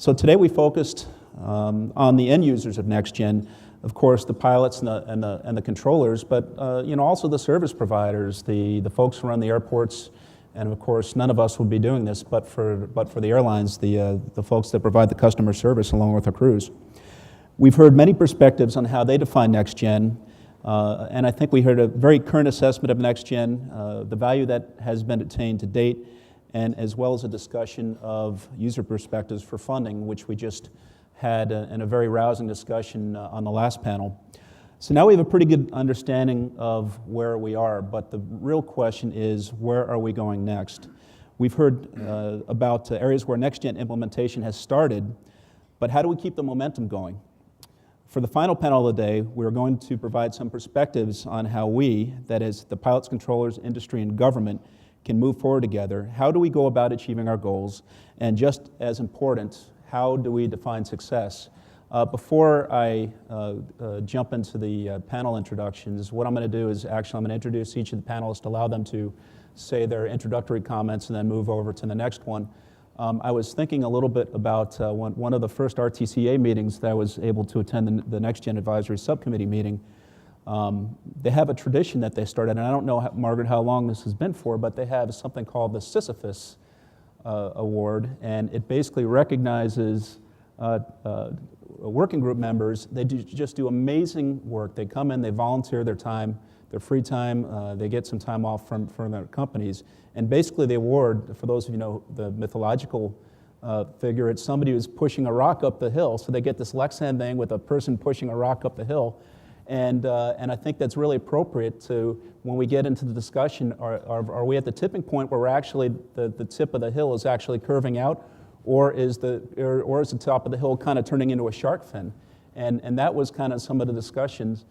So today we focused on the end users of NextGen, of course, the pilots and the controllers, but also the service providers, the folks who run the airports, and of course, none of us would be doing this but for the airlines, the folks that provide the customer service along with the crews. We've heard many perspectives on how they define NextGen, and I think we heard a very current assessment of NextGen, the value that has been attained to date, and as well as a discussion of user perspectives for funding, which we just had in a very rousing discussion on the last panel. So now we have a pretty good understanding of where we are, but the real question is, where are we going next? We've heard about areas where NextGen implementation has started, but how do we keep the momentum going? For the final panel of the day, we're going to provide some perspectives on how we, that is the pilots, controllers, industry, and government, can move forward together. How do we go about achieving our goals? And just as important, how do we define success? Before I jump into the panel introductions, what I'm going to do is actually I'm going to introduce each of the panelists, allow them to say their introductory comments, and then move over to the next one. I was thinking a little bit about one of the first RTCA meetings that I was able to attend, the NextGen Advisory Subcommittee meeting. They have a tradition that they started, and I don't know, Margaret, how long this has been for, but they have something called the Sisyphus Award, and it basically recognizes working group members. They just do amazing work. They come in, they volunteer their time, their free time, they get some time off from their companies, and basically the award, for those of you who know the mythological figure, it's somebody who's pushing a rock up the hill, so they get this Lexan thing with a person pushing a rock up the hill, and I think that's really appropriate to, when we get into the discussion, are we at the tipping point where we're actually, the tip of the hill is actually curving out, or is the top of the hill kind of turning into a shark fin? And that was kind of some of the discussions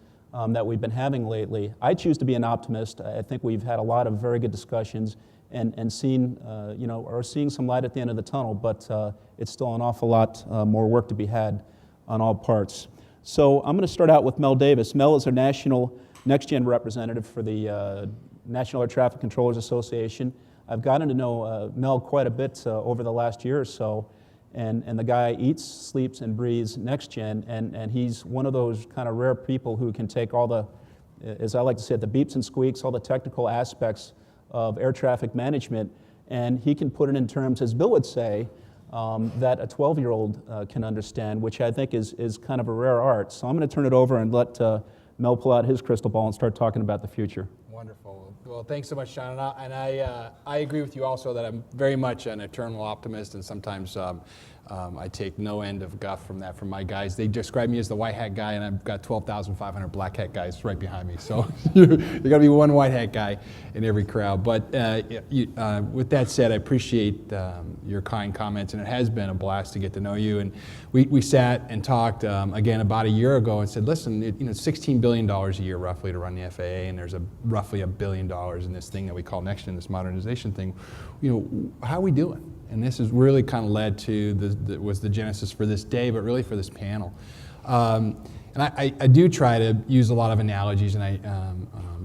that we've been having lately. I choose to be an optimist. I think we've had a lot of very good discussions and seen, are seeing some light at the end of the tunnel, but it's still an awful lot more work to be had on all parts. So I'm going to start out with Mel Davis. Mel is our national NextGen representative for the National Air Traffic Controllers Association. I've gotten to know Mel quite a bit over the last year or so, and the guy eats, sleeps, and breathes NextGen, and he's one of those kind of rare people who can take all the, as I like to say, the beeps and squeaks, all the technical aspects of air traffic management, and he can put it in terms, as Bill would say, that a 12-year-old can understand, which I think is kind of a rare art. So I'm going to turn it over and let Mel pull out his crystal ball and start talking about the future. Wonderful. Well, thanks so much, Sean. And I agree with you also that I'm very much an eternal optimist, and sometimes I take no end of guff from my guys. They describe me as the white hat guy, and I've got 12,500 black hat guys right behind me. So you got to be one white hat guy in every crowd. But with that said, I appreciate your kind comments, and it has been a blast to get to know you. And we sat and talked again about a year ago and said, listen, it's $16 billion a year roughly to run the FAA, and there's roughly $1 billion in this thing that we call NextGen, this modernization thing. How are we doing? And this has really kind of led to was the genesis for this day, but really for this panel. And I do try to use a lot of analogies, and I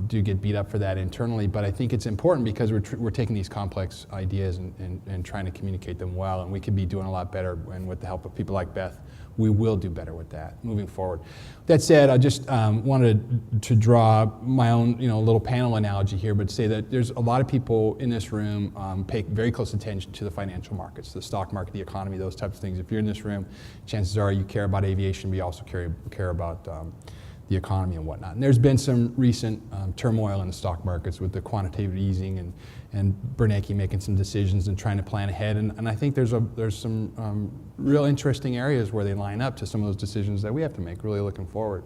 do get beat up for that internally, but I think it's important because we're taking these complex ideas and trying to communicate them well, and we could be doing a lot better, and with the help of people like Beth, we will do better with that moving forward. That said, I just wanted to draw my own little panel analogy here, but say that there's a lot of people in this room pay very close attention to the financial markets, the stock market, the economy, those types of things. If you're in this room, chances are you care about aviation, but you also care about the economy and whatnot. And there's been some recent turmoil in the stock markets with the quantitative easing and Bernanke making some decisions and trying to plan ahead. And I think there's some real interesting areas where they line up to some of those decisions that we have to make, really looking forward.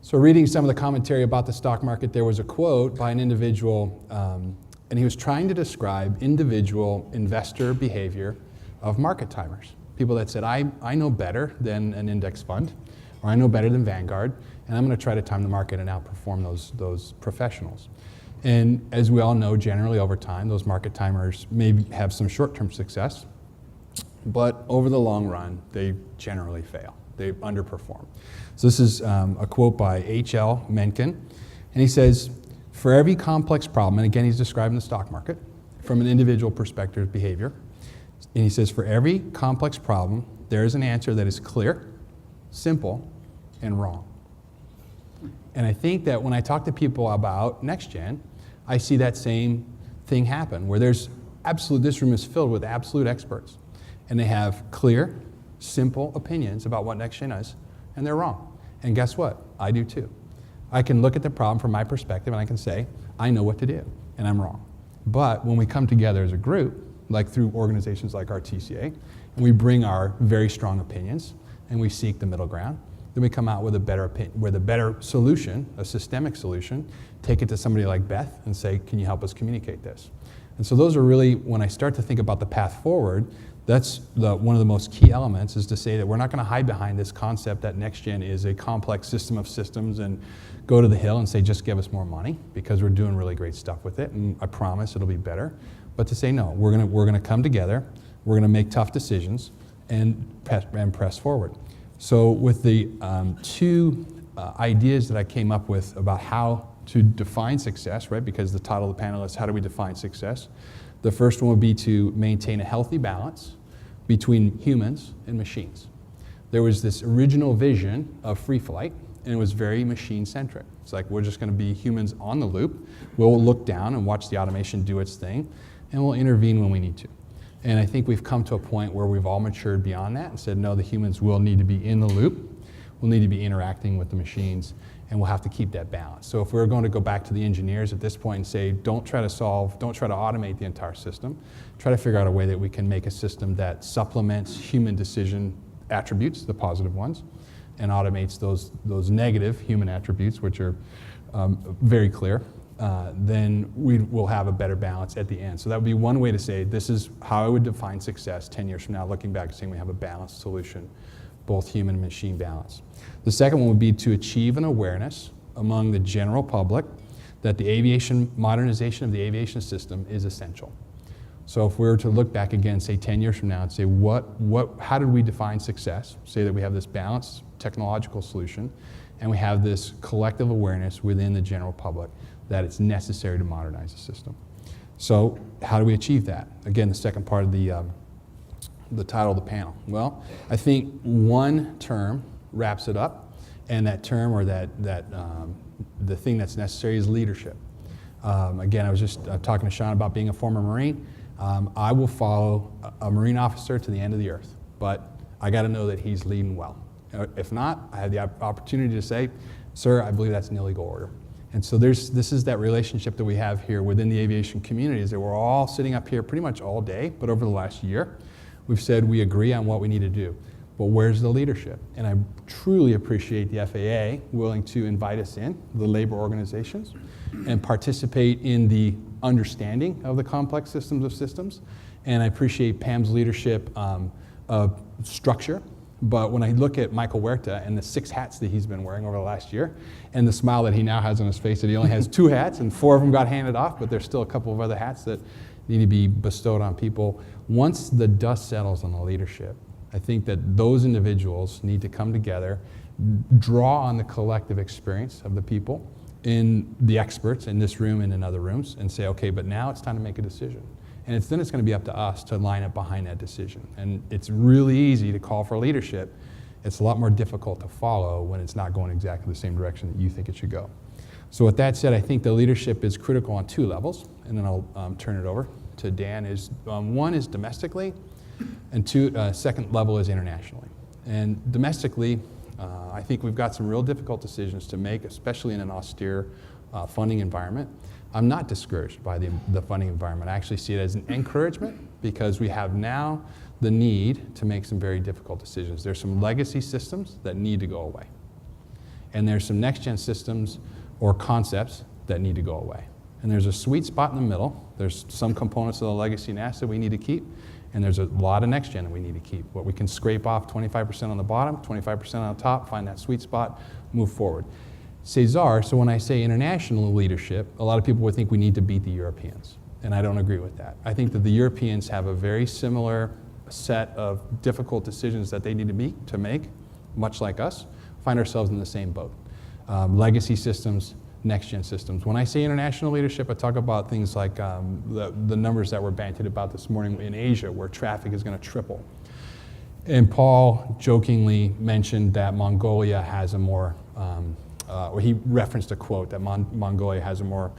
So reading some of the commentary about the stock market, there was a quote by an individual, and he was trying to describe individual investor behavior of market timers. People that said, I know better than an index fund, or I know better than Vanguard, and I'm going to try to time the market and outperform those professionals. And as we all know, generally over time, those market timers may have some short-term success, but over the long run, they generally fail. They underperform. So this is a quote by H.L. Mencken, and he says, for every complex problem, and again, he's describing the stock market from an individual perspective behavior, and he says, for every complex problem there is an answer that is clear, simple, and wrong. And I think that when I talk to people about NextGen, I see that same thing happen, where this room is filled with absolute experts, and they have clear, simple opinions about what NextGen is, and they're wrong. And guess what? I do too. I can look at the problem from my perspective, and I can say, I know what to do, and I'm wrong. But when we come together as a group, like through organizations like RTCA, and we bring our very strong opinions, and we seek the middle ground, then we come out with a better solution, a systemic solution, take it to somebody like Beth and say, can you help us communicate this? And so those are really, when I start to think about the path forward, that's one of the most key elements, is to say that we're not going to hide behind this concept that NextGen is a complex system of systems and go to the hill and say, just give us more money, because we're doing really great stuff with it, and I promise it'll be better. But to say, no, we're going to come together, we're going to make tough decisions and press forward. So with the two ideas that I came up with about how to define success, right, because the title of the panel is how do we define success? The first one would be to maintain a healthy balance between humans and machines. There was this original vision of free flight, and it was very machine-centric. It's like, we're just going to be humans on the loop. We'll look down and watch the automation do its thing, and we'll intervene when we need to. And I think we've come to a point where we've all matured beyond that and said, no, the humans will need to be in the loop. We'll need to be interacting with the machines, and we'll have to keep that balance. So if we're going to go back to the engineers at this point and say, don't try to automate the entire system, try to figure out a way that we can make a system that supplements human decision attributes, the positive ones, and automates those negative human attributes, which are very clear, then we will have a better balance at the end. So that would be one way to say, this is how I would define success 10 years from now, looking back and saying we have a balanced solution, both human and machine balance. The second one would be to achieve an awareness among the general public that the modernization of the aviation system is essential. So if we were to look back again, say 10 years from now, and say how did we define success? Say that we have this balanced technological solution, and we have this collective awareness within the general public that it's necessary to modernize the system. So how do we achieve that? Again, the second part of the title of the panel. Well, I think one term wraps it up, and that term, or the thing that's necessary, is leadership. Again, I was just talking to Sean about being a former Marine. I will follow a Marine officer to the end of the earth, but I got to know that he's leading well. If not, I have the opportunity to say, sir, I believe that's an illegal order. And so this is that relationship that we have here within the aviation community, is that we're all sitting up here pretty much all day, but over the last year, we've said we agree on what we need to do. But where's the leadership? And I truly appreciate the FAA willing to invite us in, the labor organizations, and participate in the understanding of the complex systems of systems. And I appreciate Pam's leadership of structure. But when I look at Michael Huerta and the 6 hats that he's been wearing over the last year, and the smile that he now has on his face, that he only has 2 hats, and 4 of them got handed off, but there's still a couple of other hats that need to be bestowed on people. Once the dust settles on the leadership, I think that those individuals need to come together, draw on the collective experience of the people, in the experts in this room and in other rooms, and say, okay, but now it's time to make a decision. And then it's going to be up to us to line up behind that decision. And it's really easy to call for leadership. It's a lot more difficult to follow when it's not going exactly the same direction that you think it should go. So with that said, I think the leadership is critical on 2 levels, and then I'll turn it over to Dan. One is domestically, and second level is internationally. And domestically, I think we've got some real difficult decisions to make, especially in an austere funding environment. I'm not discouraged by the funding environment. I actually see it as an encouragement, because we have now the need to make some very difficult decisions. There's some legacy systems that need to go away. And there's some next-gen systems or concepts that need to go away. And there's a sweet spot in the middle. There's some components of the legacy NASA we need to keep, and there's a lot of next-gen that we need to keep. What we can scrape off 25% on the bottom, 25% on the top, find that sweet spot, move forward. Cesar, so when I say international leadership, a lot of people would think we need to beat the Europeans, and I don't agree with that. I think that the Europeans have a very similar set of difficult decisions that they need to make, much like us, find ourselves in the same boat. Legacy systems, next-gen systems. When I say international leadership, I talk about things like the numbers that were bandied about this morning in Asia, where traffic is going to triple. And Paul jokingly mentioned that Mongolia has a more, or he referenced a quote that Mongolia has a more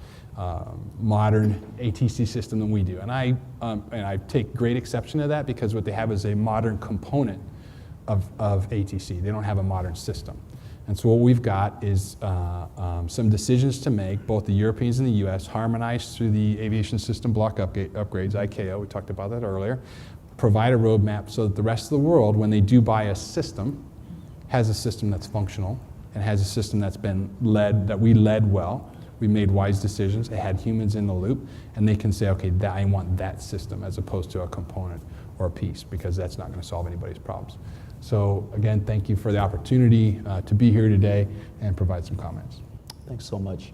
modern ATC system than we do. And I take great exception to that, because what they have is a modern component of ATC. They don't have a modern system. And so what we've got is some decisions to make, both the Europeans and the US, harmonized through the Aviation System Block upgrades, ICAO, we talked about that earlier, provide a roadmap so that the rest of the world, when they do buy a system, has a system that's functional and has a system that's been led, that we led well. We made wise decisions, it had humans in the loop, and they can say, okay, I want that system as opposed to a component or a piece, because that's not going to solve anybody's problems. So again, thank you for the opportunity to be here today and provide some comments. Thanks so much.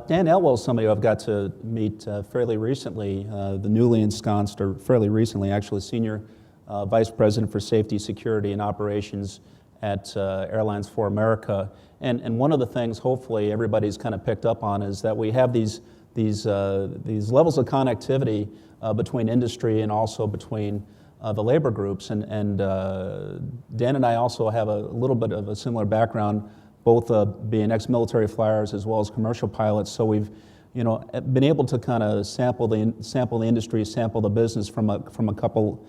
Dan Elwell is somebody who I've got to meet fairly recently, the newly ensconced, or fairly recently actually, Senior Vice President for Safety, Security, and Operations at Airlines for America. And one of the things hopefully everybody's kind of picked up on is that we have these levels of connectivity between industry and also between the labor groups, and Dan and I also have a little bit of a similar background, both being ex-military flyers as well as commercial pilots. So we've, been able to kind of sample the industry, sample the business from a couple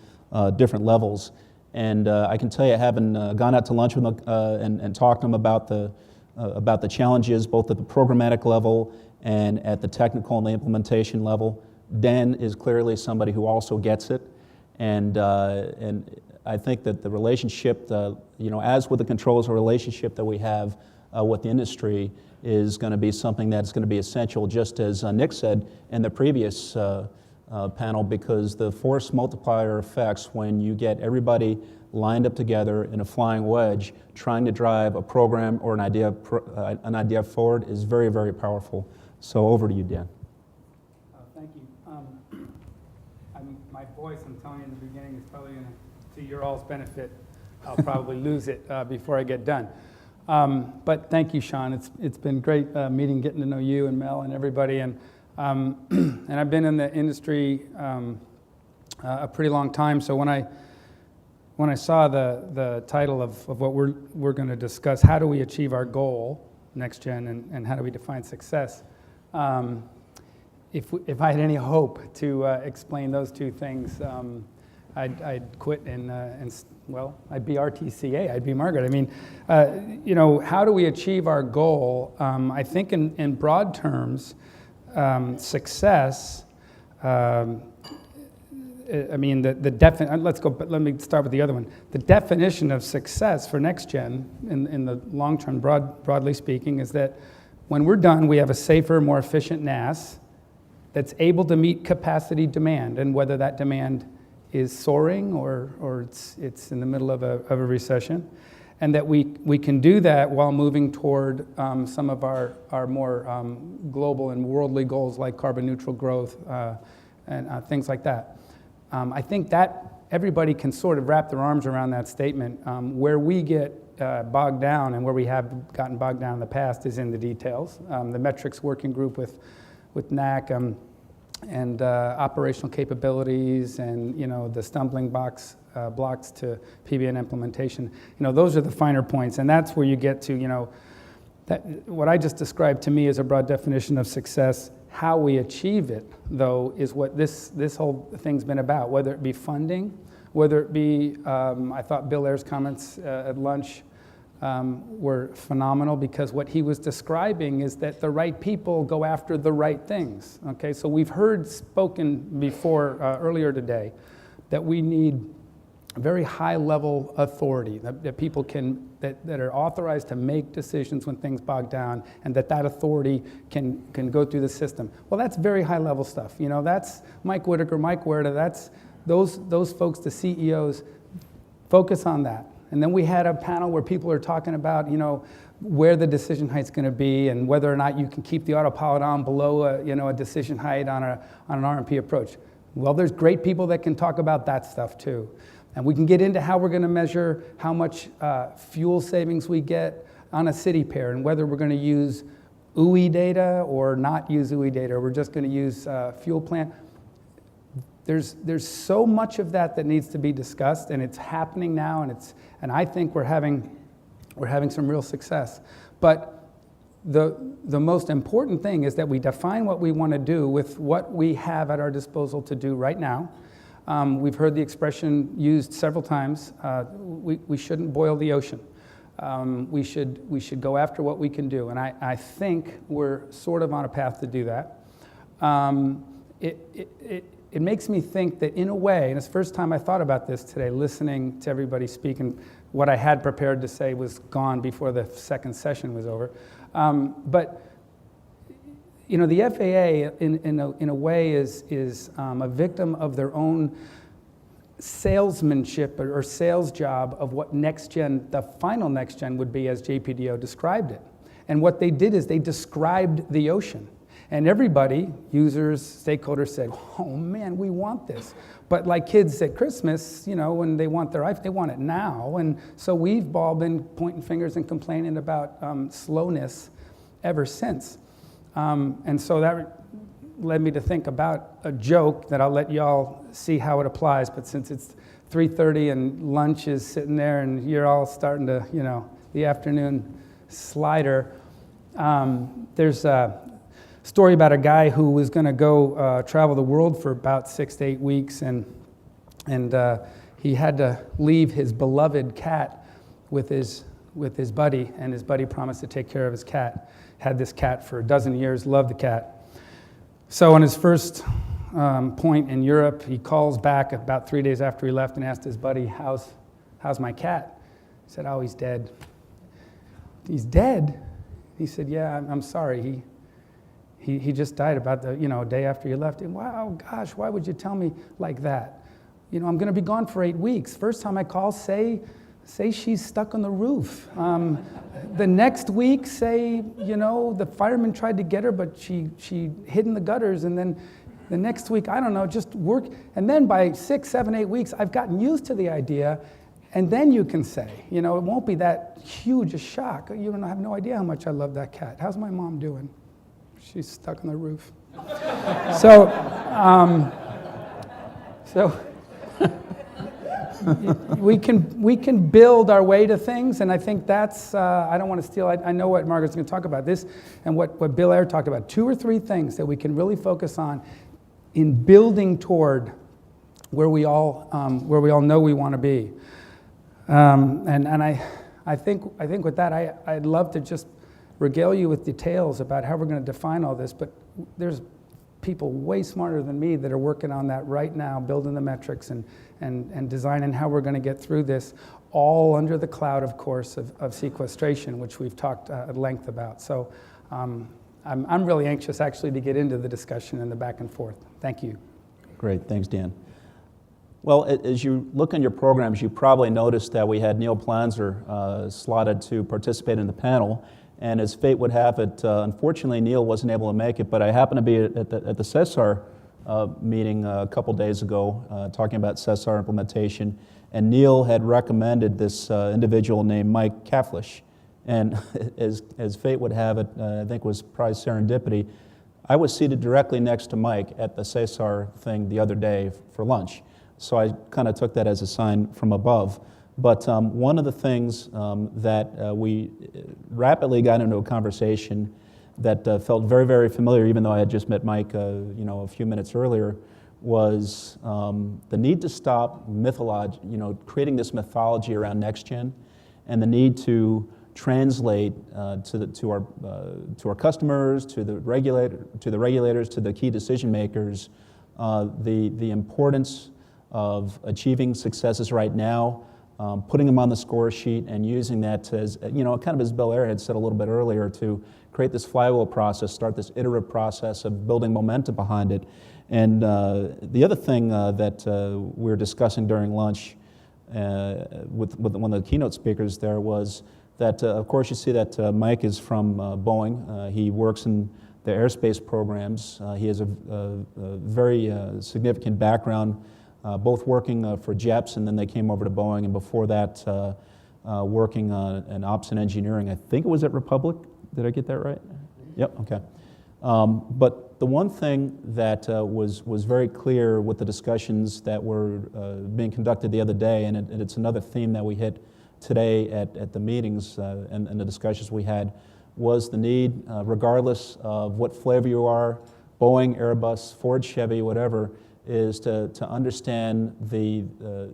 different levels. And I can tell you, having gone out to lunch with them and talked to them about the challenges, both at the programmatic level and at the technical and the implementation level, Dan is clearly somebody who also gets it. And I think that the relationship, as with the controls, the relationship that we have with the industry is going to be something that's going to be essential, just as Nick said in the previous panel, because the force multiplier effects when you get everybody lined up together in a flying wedge trying to drive a program or an idea forward is very, very powerful. So over to you, Dan. Thank you. My voice, I'm telling you in the beginning, is probably going to your all's benefit. I'll probably lose it before I get done. But thank you, Sean. It's been great getting to know you and Mel and everybody. And I've been in the industry a pretty long time. So when I saw the title of what we're going to discuss, how do we achieve our goal, NextGen, and how do we define success? If I had any hope to explain those two things, I'd quit and I'd be RTCA, I'd be Margaret. I mean, how do we achieve our goal? I think in broad terms, success. Let me start with the other one. The definition of success for NextGen in the long term, broadly speaking, is that when we're done, we have a safer, more efficient NAS that's able to meet capacity demand, and whether that demand is soaring or it's in the middle of a recession, and that we can do that while moving toward some of our more global and worldly goals like carbon neutral growth and things like that. I think that everybody can sort of wrap their arms around that statement. Where we get bogged down, and where we have gotten bogged down in the past, is in the details. The metrics working group with NATCA and operational capabilities, and the stumbling blocks to PBN implementation. Those are the finer points, and that's where you get to that what I just described to me is a broad definition of success. How we achieve it, though, is what this whole thing's been about. Whether it be funding, whether it be I thought Bill Ayer's comments at lunch were phenomenal, because what he was describing is that the right people go after the right things. Okay, so we've heard spoken before earlier today that we need very high level authority, that people that are authorized to make decisions when things bog down, and that authority can go through the system. Well, that's very high level stuff. That's Mike Whitaker, Mike Huerta, that's those folks, the CEOs, focus on that. And then we had a panel where people are talking about, where the decision height's going to be, and whether or not you can keep the autopilot on below a decision height on an RMP approach. Well, there's great people that can talk about that stuff too. And we can get into how we're going to measure how much fuel savings we get on a city pair, and whether we're going to use UI data or not use UI data, or we're just going to use fuel plant. there's so much of that needs to be discussed, and it's happening now, and I think we're having some real success. But the most important thing is that we define what we want to do with what we have at our disposal to do right now. We've heard the expression used several times. We shouldn't boil the ocean. We should go after what we can do, and I think we're sort of on a path to do that. It makes me think that in a way, and it's the first time I thought about this today, listening to everybody speak, and what I had prepared to say was gone before the second session was over. But you know, the FAA in a way is a victim of their own salesmanship or sales job of what NextGen, the final NextGen, would be as JPDO described it. And what they did is they described the ocean. And everybody, users, stakeholders, said, oh man, we want this. But like kids at Christmas, you know, when they want their iPhone, they want it now. And so we've all been pointing fingers and complaining about slowness ever since. And so that led me to think about a joke that I'll let y'all see how it applies. But since it's 3:30 and lunch is sitting there and you're all starting to, you know, the afternoon slider, there's a story about a guy who was going to go travel the world for about 6 to 8 weeks, and he had to leave his beloved cat with his buddy, and his buddy promised to take care of his cat. Had this cat for a dozen years, loved the cat. So on his first point in Europe, he calls back about 3 days after he left and asked his buddy, how's my cat? He said, oh, he's dead. He's dead? He said, yeah, I'm sorry. He just died about a day after you left. And wow, gosh, why would you tell me like that? You know, I'm going to be gone for 8 weeks. First time I call, say she's stuck on the roof. The next week, say, you know, the firemen tried to get her, but she hid in the gutters. And then the next week, I don't know, just work. And then by 6, 7, 8 weeks, I've gotten used to the idea. And then you can say, you know, it won't be that huge a shock. You don't have no idea how much I love that cat. How's my mom doing? She's stuck on the roof. So we can build our way to things, and I think that's, I don't want to steal, I know what Margaret's going to talk about this, and what Bill Ayer talked about, 2 or 3 things that we can really focus on in building toward where we all know we want to be. And I think with that, I'd love to just regale you with details about how we're going to define all this, but there's people way smarter than me that are working on that right now, building the metrics and designing how we're going to get through this, all under the cloud, of course, of sequestration, which we've talked at length about. So I'm really anxious, actually, to get into the discussion and the back and forth. Thank you. Great, thanks, Dan. Well, as you look on your programs, you probably noticed that we had Neil Planzer slotted to participate in the panel. And as fate would have it, unfortunately, Neil wasn't able to make it, but I happened to be at the CESAR meeting a couple days ago talking about CESAR implementation, and Neil had recommended this individual named Mike Caflisch. And as fate would have it, I think it was probably serendipity, I was seated directly next to Mike at the CESAR thing the other day for lunch. So I kind of took that as a sign from above. But one of the things that we rapidly got into a conversation that felt very, very familiar, even though I had just met Mike, a few minutes earlier, was the need to stop creating this mythology around NextGen, and the need to translate to our customers, to the regulators, to the key decision makers, the importance of achieving successes right now. Putting them on the score sheet and using that as, kind of as Bill Ayer had said a little bit earlier, to create this flywheel process, start this iterative process of building momentum behind it. And the other thing that we were discussing during lunch with one of the keynote speakers there was that, of course, you see that Mike is from Boeing. He works in the aerospace programs. He has a very significant background, both working for JEPS, and then they came over to Boeing, and before that working in ops and engineering. I think it was at Republic. Did I get that right? Yep, okay. But the one thing that was very clear with the discussions that were being conducted the other day, and it's another theme that we hit today at the meetings and the discussions we had, was the need, regardless of what flavor you are, Boeing, Airbus, Ford, Chevy, whatever, is to understand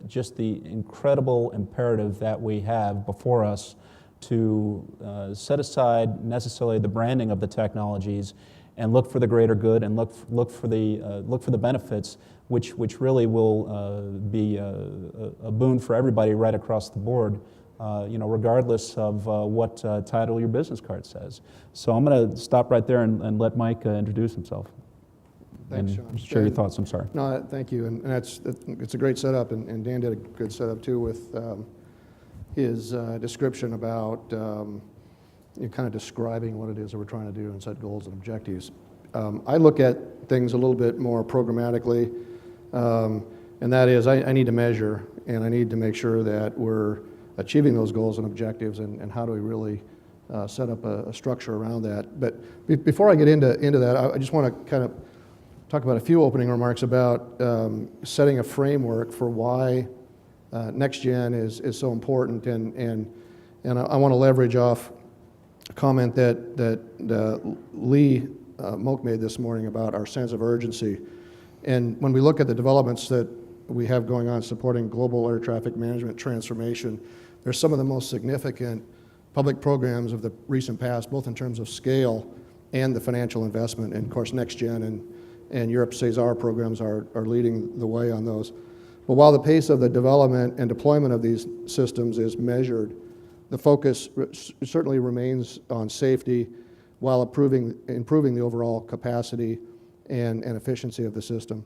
just the incredible imperative that we have before us to set aside necessarily the branding of the technologies and look for the greater good and look for the benefits, which really will be a boon for everybody right across the board, regardless of what title your business card says. So I'm going to stop right there and let Mike introduce himself. Thanks, and Sean. share your thoughts. I'm sorry. No, thank you, and it's a great setup, and Dan did a good setup too with his description about kind of describing what it is that we're trying to do and set goals and objectives. I look at things a little bit more programmatically, and that is I need to measure, and I need to make sure that we're achieving those goals and objectives, and how do we really set up a structure around that. But before I get into that, I just want to kind of talk about a few opening remarks about setting a framework for why NextGen is so important, and I want to leverage off a comment that Lee Moak made this morning about our sense of urgency. And when we look at the developments that we have going on supporting global air traffic management transformation, they're some of the most significant public programs of the recent past, both in terms of scale and the financial investment. And of course, NextGen and Europe's Cesar programs are leading the way on those. But while the pace of the development and deployment of these systems is measured, the focus certainly remains on safety while improving the overall capacity and efficiency of the system.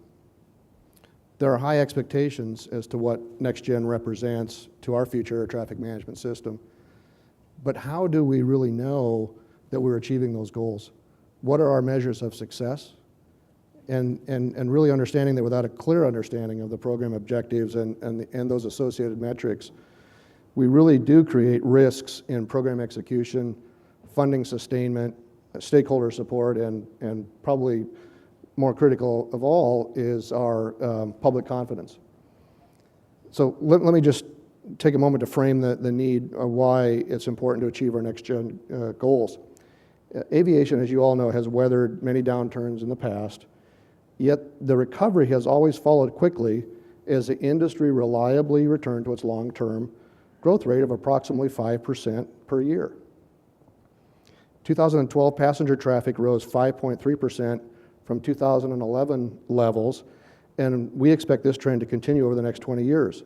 There are high expectations as to what NextGen represents to our future air traffic management system. But how do we really know that we're achieving those goals? What are our measures of success? And really understanding that without a clear understanding of the program objectives and those associated metrics, we really do create risks in program execution, funding sustainment, stakeholder support, and probably more critical of all is our public confidence. So let me just take a moment to frame the need of why it's important to achieve our NextGen goals. Aviation, as you all know, has weathered many downturns in the past, yet the recovery has always followed quickly as the industry reliably returned to its long-term growth rate of approximately 5% per year. 2012 passenger traffic rose 5.3% from 2011 levels, and we expect this trend to continue over the next 20 years,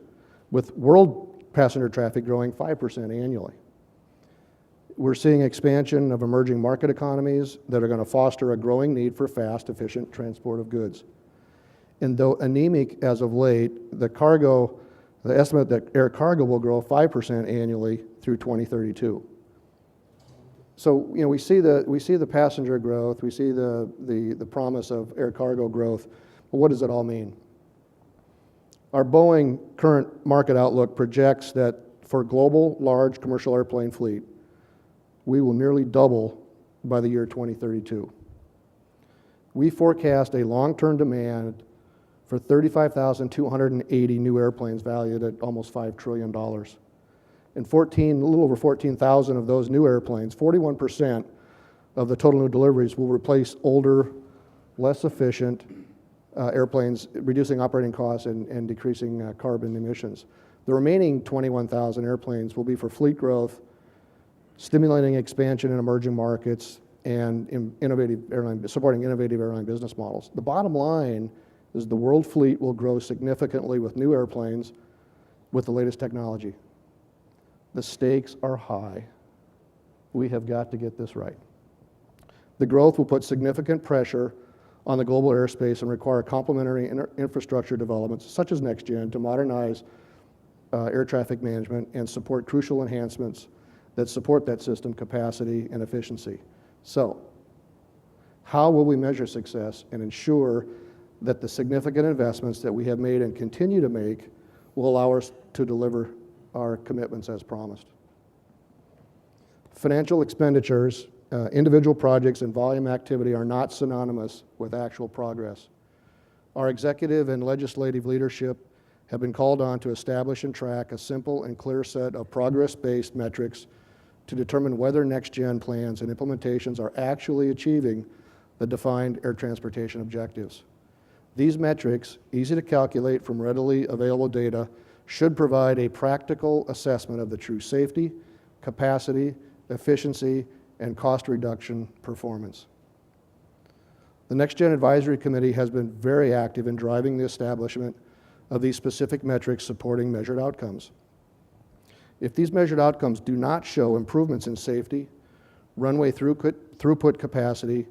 with world passenger traffic growing 5% annually. We're seeing expansion of emerging market economies that are going to foster a growing need for fast, efficient transport of goods. And though anemic as of late, the estimate that air cargo will grow 5% annually through 2032. So we see the passenger growth, we see the promise of air cargo growth, but what does it all mean? Our Boeing current market outlook projects that for global large commercial airplane fleet, we will nearly double by the year 2032. We forecast a long-term demand for 35,280 new airplanes valued at almost $5 trillion. And a little over 14,000 of those new airplanes, 41% of the total new deliveries, will replace older, less efficient airplanes, reducing operating costs and decreasing carbon emissions. The remaining 21,000 airplanes will be for fleet growth, stimulating expansion in emerging markets, and supporting innovative airline business models. The bottom line is the world fleet will grow significantly with new airplanes with the latest technology. The stakes are high. We have got to get this right. The growth will put significant pressure on the global airspace and require complementary infrastructure developments such as NextGen to modernize air traffic management and support crucial enhancements that support that system capacity and efficiency. So, how will we measure success and ensure that the significant investments that we have made and continue to make will allow us to deliver our commitments as promised? Financial expenditures individual projects and volume activity are not synonymous with actual progress. Our executive and legislative leadership have been called on to establish and track a simple and clear set of progress-based metrics to determine whether NextGen plans and implementations are actually achieving the defined air transportation objectives. These metrics, easy to calculate from readily available data, should provide a practical assessment of the true safety, capacity, efficiency, and cost reduction performance. The NextGen Advisory Committee has been very active in driving the establishment of these specific metrics supporting measured outcomes. If these measured outcomes do not show improvements in safety, runway throughput capacity,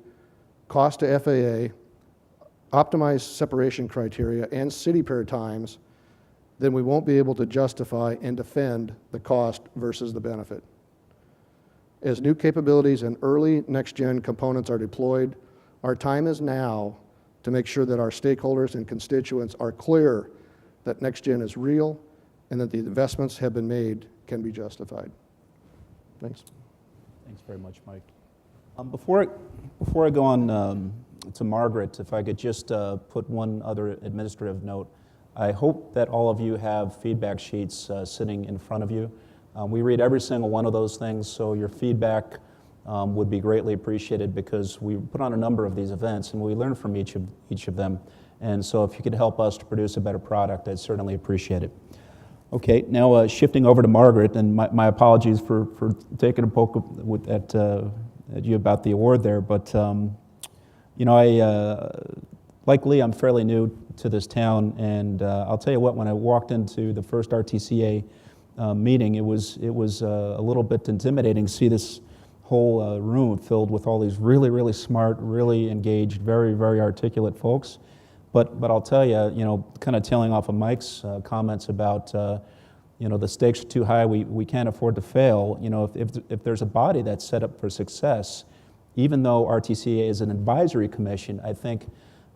cost to FAA, optimized separation criteria, and city pair times, then we won't be able to justify and defend the cost versus the benefit. As new capabilities and early NextGen components are deployed, our time is now to make sure that our stakeholders and constituents are clear that NextGen is real and that the investments have been made can be justified. Thanks. Thanks very much, Mike. Before I go on to Margaret, if I could just put one other administrative note. I hope that all of you have feedback sheets sitting in front of you. We read every single one of those things, so your feedback would be greatly appreciated because we put on a number of these events and we learn from each of them. And so if you could help us to produce a better product, I'd certainly appreciate it. Okay, now shifting over to Margaret, and my apologies for taking a poke at you about the award there, but you know, like Lee, I'm fairly new to this town, and I'll tell you what, when I walked into the first RTCA meeting, it was a little bit intimidating to see this whole room filled with all these really, really smart, really engaged, very, very articulate folks. But I'll tell you, you know, kind of tailing off of Mike's comments about, you know, the stakes are too high, we can't afford to fail. You know, if there's a body that's set up for success, even though RTCA is an advisory commission, I think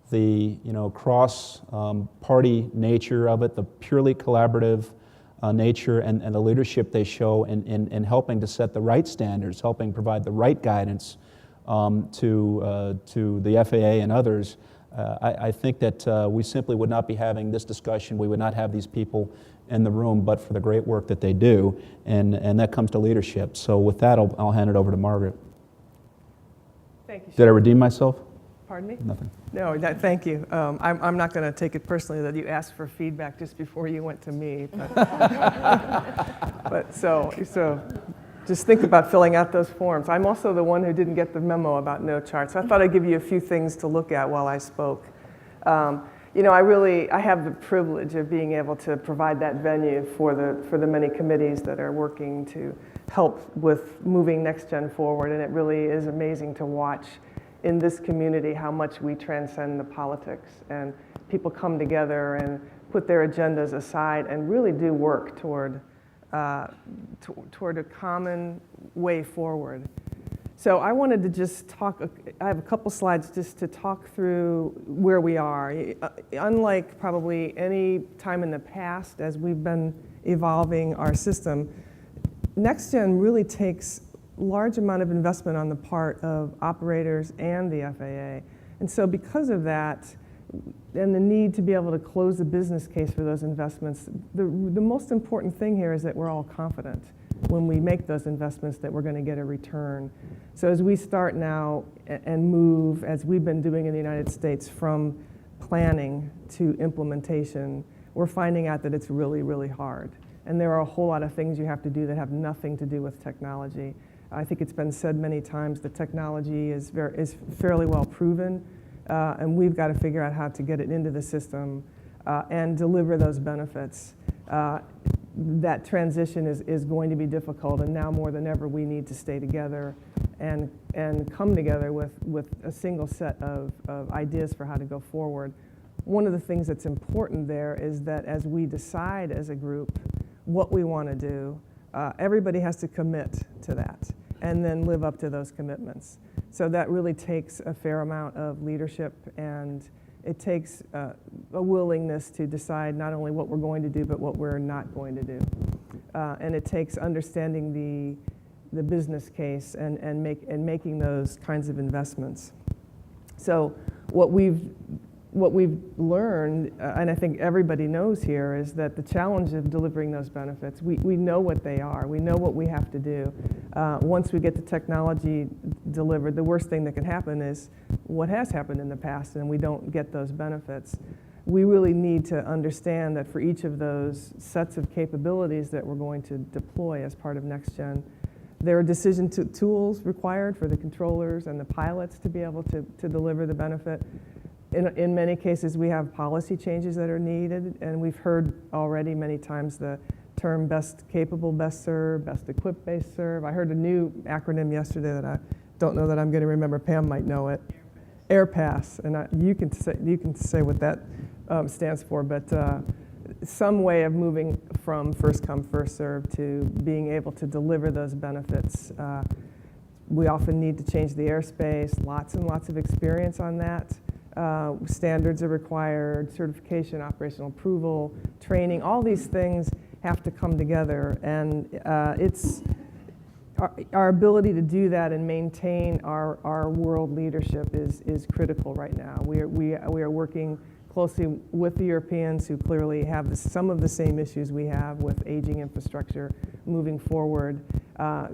the, you know, cross-party nature of it, the purely collaborative nature and the leadership they show in helping to set the right standards, helping provide the right guidance to the FAA and others, I think that we simply would not be having this discussion, we would not have these people in the room but for the great work that they do, and that comes to leadership. So with that, I'll hand it over to Margaret. Thank you. Did I redeem myself? Pardon me? Nothing. No, thank you. I'm not going to take it personally that you asked for feedback just before you went to me. But so just think about filling out those forms. I'm also the one who didn't get the memo about no charts. So I thought I'd give you a few things to look at while I spoke. You know, I have the privilege of being able to provide that venue for the many committees that are working to help with moving NextGen forward, and it really is amazing to watch in this community how much we transcend the politics and people come together and put their agendas aside and really do work toward a common way forward. So I wanted to just talk, I have a couple slides just to talk through where we are. Unlike probably any time in the past as we've been evolving our system, NextGen really takes large amount of investment on the part of operators and the FAA. And so because of that, and the need to be able to close the business case for those investments, the most important thing here is that we're all confident when we make those investments that we're going to get a return. So as we start now and move, as we've been doing in the United States, from planning to implementation, we're finding out that it's really, really hard. And there are a whole lot of things you have to do that have nothing to do with technology. I think it's been said many times that technology is fairly well proven, and we've got to figure out how to get it into the system and deliver those benefits. That transition is going to be difficult, and now more than ever we need to stay together and come together with a single set of ideas for how to go forward. One of the things that's important there is that as we decide as a group what we want to do, everybody has to commit to that and then live up to those commitments. So that really takes a fair amount of leadership, and it takes a willingness to decide not only what we're going to do, but what we're not going to do. And it takes understanding the business case and making those kinds of investments. So what we've learned, and I think everybody knows here, is that the challenge of delivering those benefits, we know what they are. We know what we have to do. Once we get the technology delivered, the worst thing that can happen is what has happened in the past, and we don't get those benefits. We really need to understand that for each of those sets of capabilities that we're going to deploy as part of NextGen, there are decision tools required for the controllers and the pilots to be able to deliver the benefit. In many cases, we have policy changes that are needed, and we've heard already many times the term best capable, best served, best equipped, best served. I heard a new acronym yesterday that I don't know that I'm going to remember. Pam might know it. AirPass, and you can say what that stands for, but some way of moving from first come, first served to being able to deliver those benefits. We often need to change the airspace, lots and lots of experience on that. Standards are required, certification, operational approval, training, all these things have to come together, and it's our ability to do that and maintain our world leadership is critical right now. We are working closely with the Europeans, who clearly have some of the same issues we have with aging infrastructure moving forward.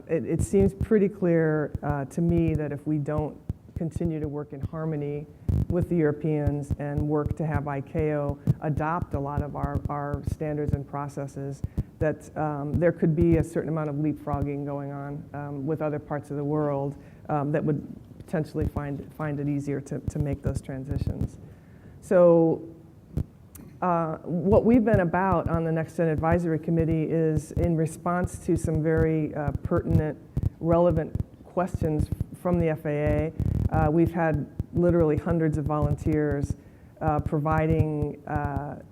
It seems pretty clear to me that if we don't continue to work in harmony with the Europeans and work to have ICAO adopt a lot of our standards and processes, that there could be a certain amount of leapfrogging going on with other parts of the world that would potentially find it easier to make those transitions. So what we've been about on the NextGen Advisory Committee is in response to some very pertinent, relevant questions from the FAA. We've had literally hundreds of volunteers providing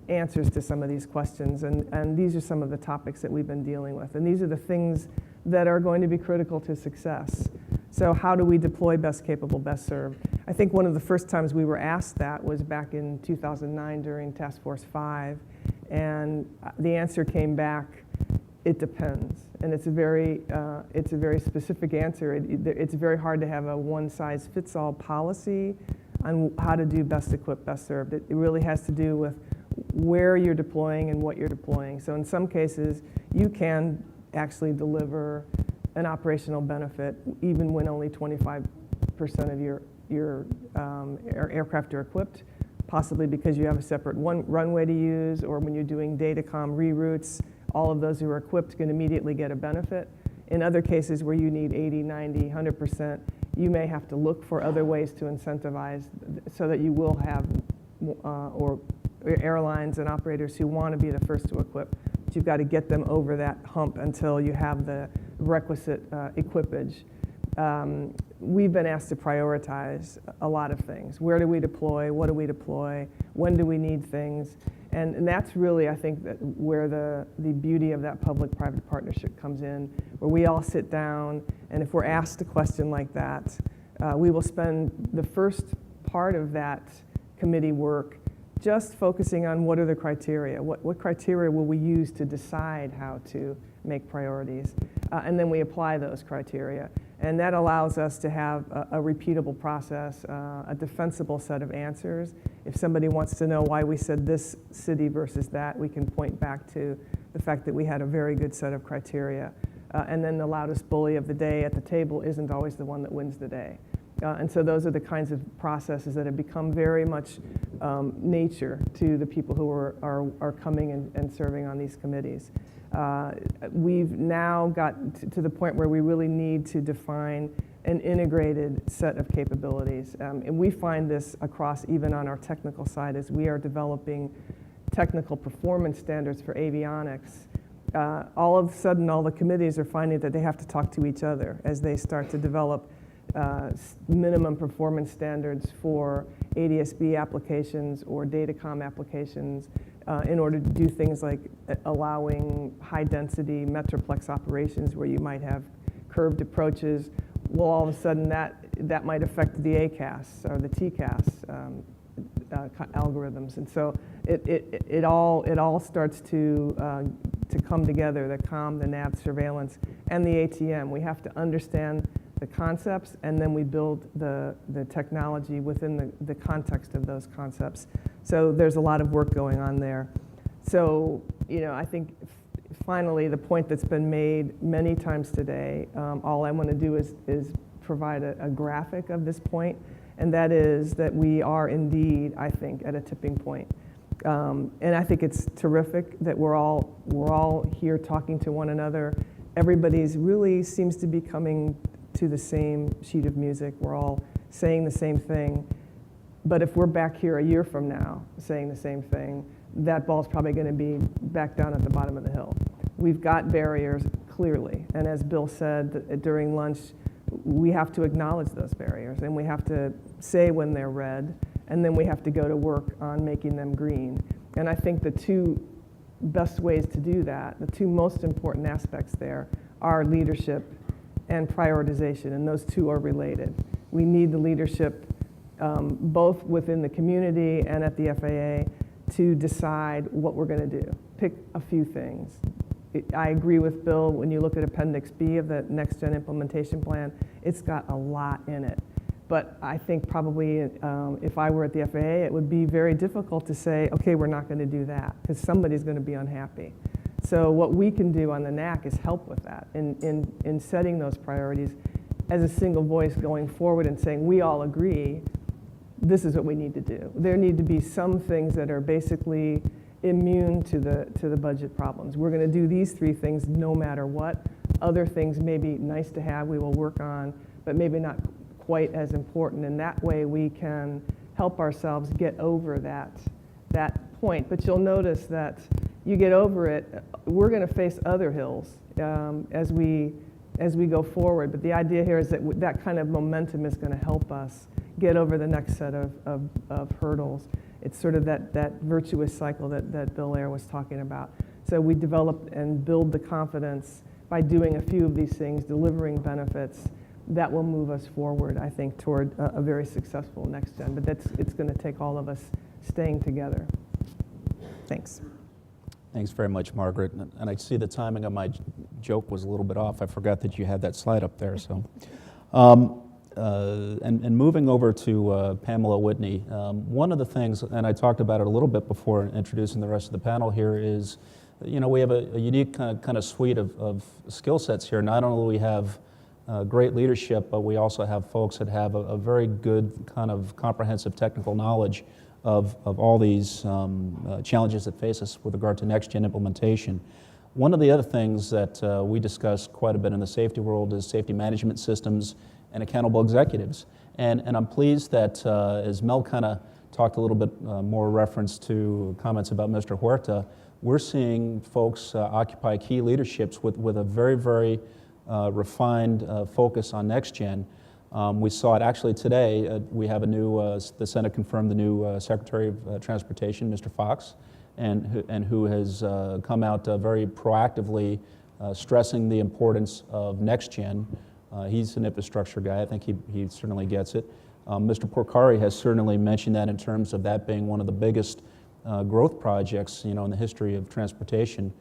answers to some of these questions, and these are some of the topics that we've been dealing with, and these are the things that are going to be critical to success. So how do we deploy best capable, best served? I think one of the first times we were asked that was back in 2009 during Task Force 5, and the answer came back, it depends. And it's a very specific answer. It's very hard to have a one-size-fits-all policy on how to do best equipped, best served. It really has to do with where you're deploying and what you're deploying. So in some cases, you can actually deliver an operational benefit even when only 25% of your aircraft are equipped, possibly because you have a separate runway to use, or when you're doing datacom reroutes, all of those who are equipped can immediately get a benefit. In other cases where you need 80, 90, 100%, you may have to look for other ways to incentivize so that you will have or airlines and operators who want to be the first to equip. But you've got to get them over that hump until you have the requisite equipage. We've been asked to prioritize a lot of things. Where do we deploy? What do we deploy? When do we need things? And that's really, I think, that where the beauty of that public-private partnership comes in, where we all sit down, and if we're asked a question like that, we will spend the first part of that committee work just focusing on what are the criteria. What criteria will we use to decide how to make priorities? And then we apply those criteria. And that allows us to have a repeatable process, a defensible set of answers. If somebody wants to know why we said this city versus that, we can point back to the fact that we had a very good set of criteria. And then the loudest bully of the day at the table isn't always the one that wins the day. And so those are the kinds of processes that have become very much nature to the people who are coming and serving on these committees. We've now got to the point where we really need to define an integrated set of capabilities. And we find this across even on our technical side as we are developing technical performance standards for avionics. All of a sudden, all the committees are finding that they have to talk to each other as they start to develop minimum performance standards for ADS-B applications or datacom applications in order to do things like allowing high-density metroplex operations where you might have curved approaches. Well, all of a sudden that might affect the ACAS or the TCAS algorithms, and so it all starts to to come together, the COM, the NAB surveillance, and the ATM. We have to understand the concepts, and then we build the technology within the context of those concepts. So there's a lot of work going on there. So, I think finally the point that's been made many times today, all I want to do is provide a graphic of this point, and that is that we are indeed, I think, at a tipping point. And I think it's terrific that we're all here talking to one another. Everybody's really seems to be coming to the same sheet of music. We're all saying the same thing. But if we're back here a year from now saying the same thing, that ball's probably going to be back down at the bottom of the hill. We've got barriers, clearly. And as Bill said during lunch, we have to acknowledge those barriers, and we have to say when they're red, and then we have to go to work on making them green. And I think the two best ways to do that, the two most important aspects there, are leadership and prioritization, and those two are related. We need the leadership both within the community and at the FAA to decide what we're going to do. Pick a few things. I agree with Bill, when you look at Appendix B of the NextGen implementation plan, it's got a lot in it. But I think probably if I were at the FAA, it would be very difficult to say, okay, we're not going to do that, because somebody's going to be unhappy. So what we can do on the NAC is help with that in setting those priorities as a single voice going forward and saying, we all agree, this is what we need to do. There need to be some things that are basically immune to the budget problems. We're going to do these three things no matter what. Other things may be nice to have, we will work on, but maybe not quite as important. And that way we can help ourselves get over that point. But you'll notice that you get over it, we're going to face other hills as we go forward. But the idea here is that that kind of momentum is going to help us get over the next set of hurdles. It's sort of that virtuous cycle that Bill Ayer was talking about. So we develop and build the confidence by doing a few of these things, delivering benefits that will move us forward, I think, toward a very successful NextGen. But it's going to take all of us staying together. Thanks. Thanks very much, Margaret. And I see the timing of my joke was a little bit off. I forgot that you had that slide up there. So, and moving over to Pamela Whitney, one of the things, and I talked about it a little bit before introducing the rest of the panel here, is, we have a unique kind of suite of skill sets here. Not only do we have great leadership, but we also have folks that have a very good kind of comprehensive technical knowledge of all these challenges that face us with regard to NextGen implementation. One of the other things that we discuss quite a bit in the safety world is safety management systems and accountable executives. And I'm pleased that as Mel kind of talked a little bit more reference to comments about Mr. Huerta, we're seeing folks occupy key leaderships with a very, very refined focus on NextGen. We saw it actually today. We have a new, the Senate confirmed the new Secretary of Transportation, Mr. Fox, and who has come out very proactively stressing the importance of NextGen. He's an infrastructure guy. I think he certainly gets it. Mr. Porcari has certainly mentioned that in terms of that being one of the biggest growth projects, in the history of transportation,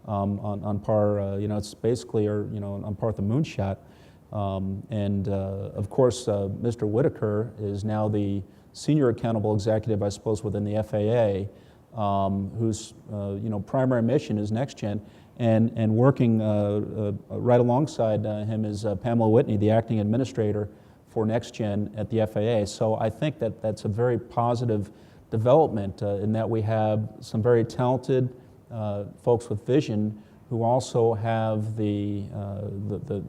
on par, it's basically, on par with the moonshot. Of course, Mr. Whitaker is now the senior accountable executive, I suppose, within the FAA, whose primary mission is NextGen, and working right alongside him is Pamela Whitney, the acting administrator for NextGen at the FAA. So I think that that's a very positive development in that we have some very talented folks with vision who also have the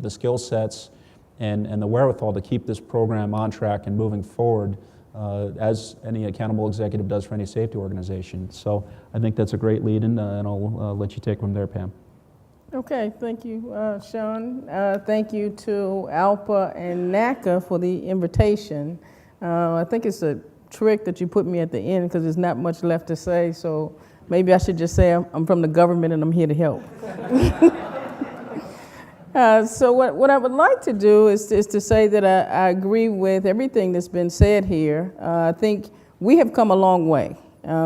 skill sets and the wherewithal to keep this program on track and moving forward as any accountable executive does for any safety organization. So I think that's a great lead-in, and I'll let you take from there, Pam. Okay, thank you, Sean. Thank you to ALPA and NATCA for the invitation. I think it's a trick that you put me at the end because there's not much left to say, so maybe I should just say I'm from the government and I'm here to help. So what I would like to do is to say that I agree with everything that's been said here. I think we have come a long way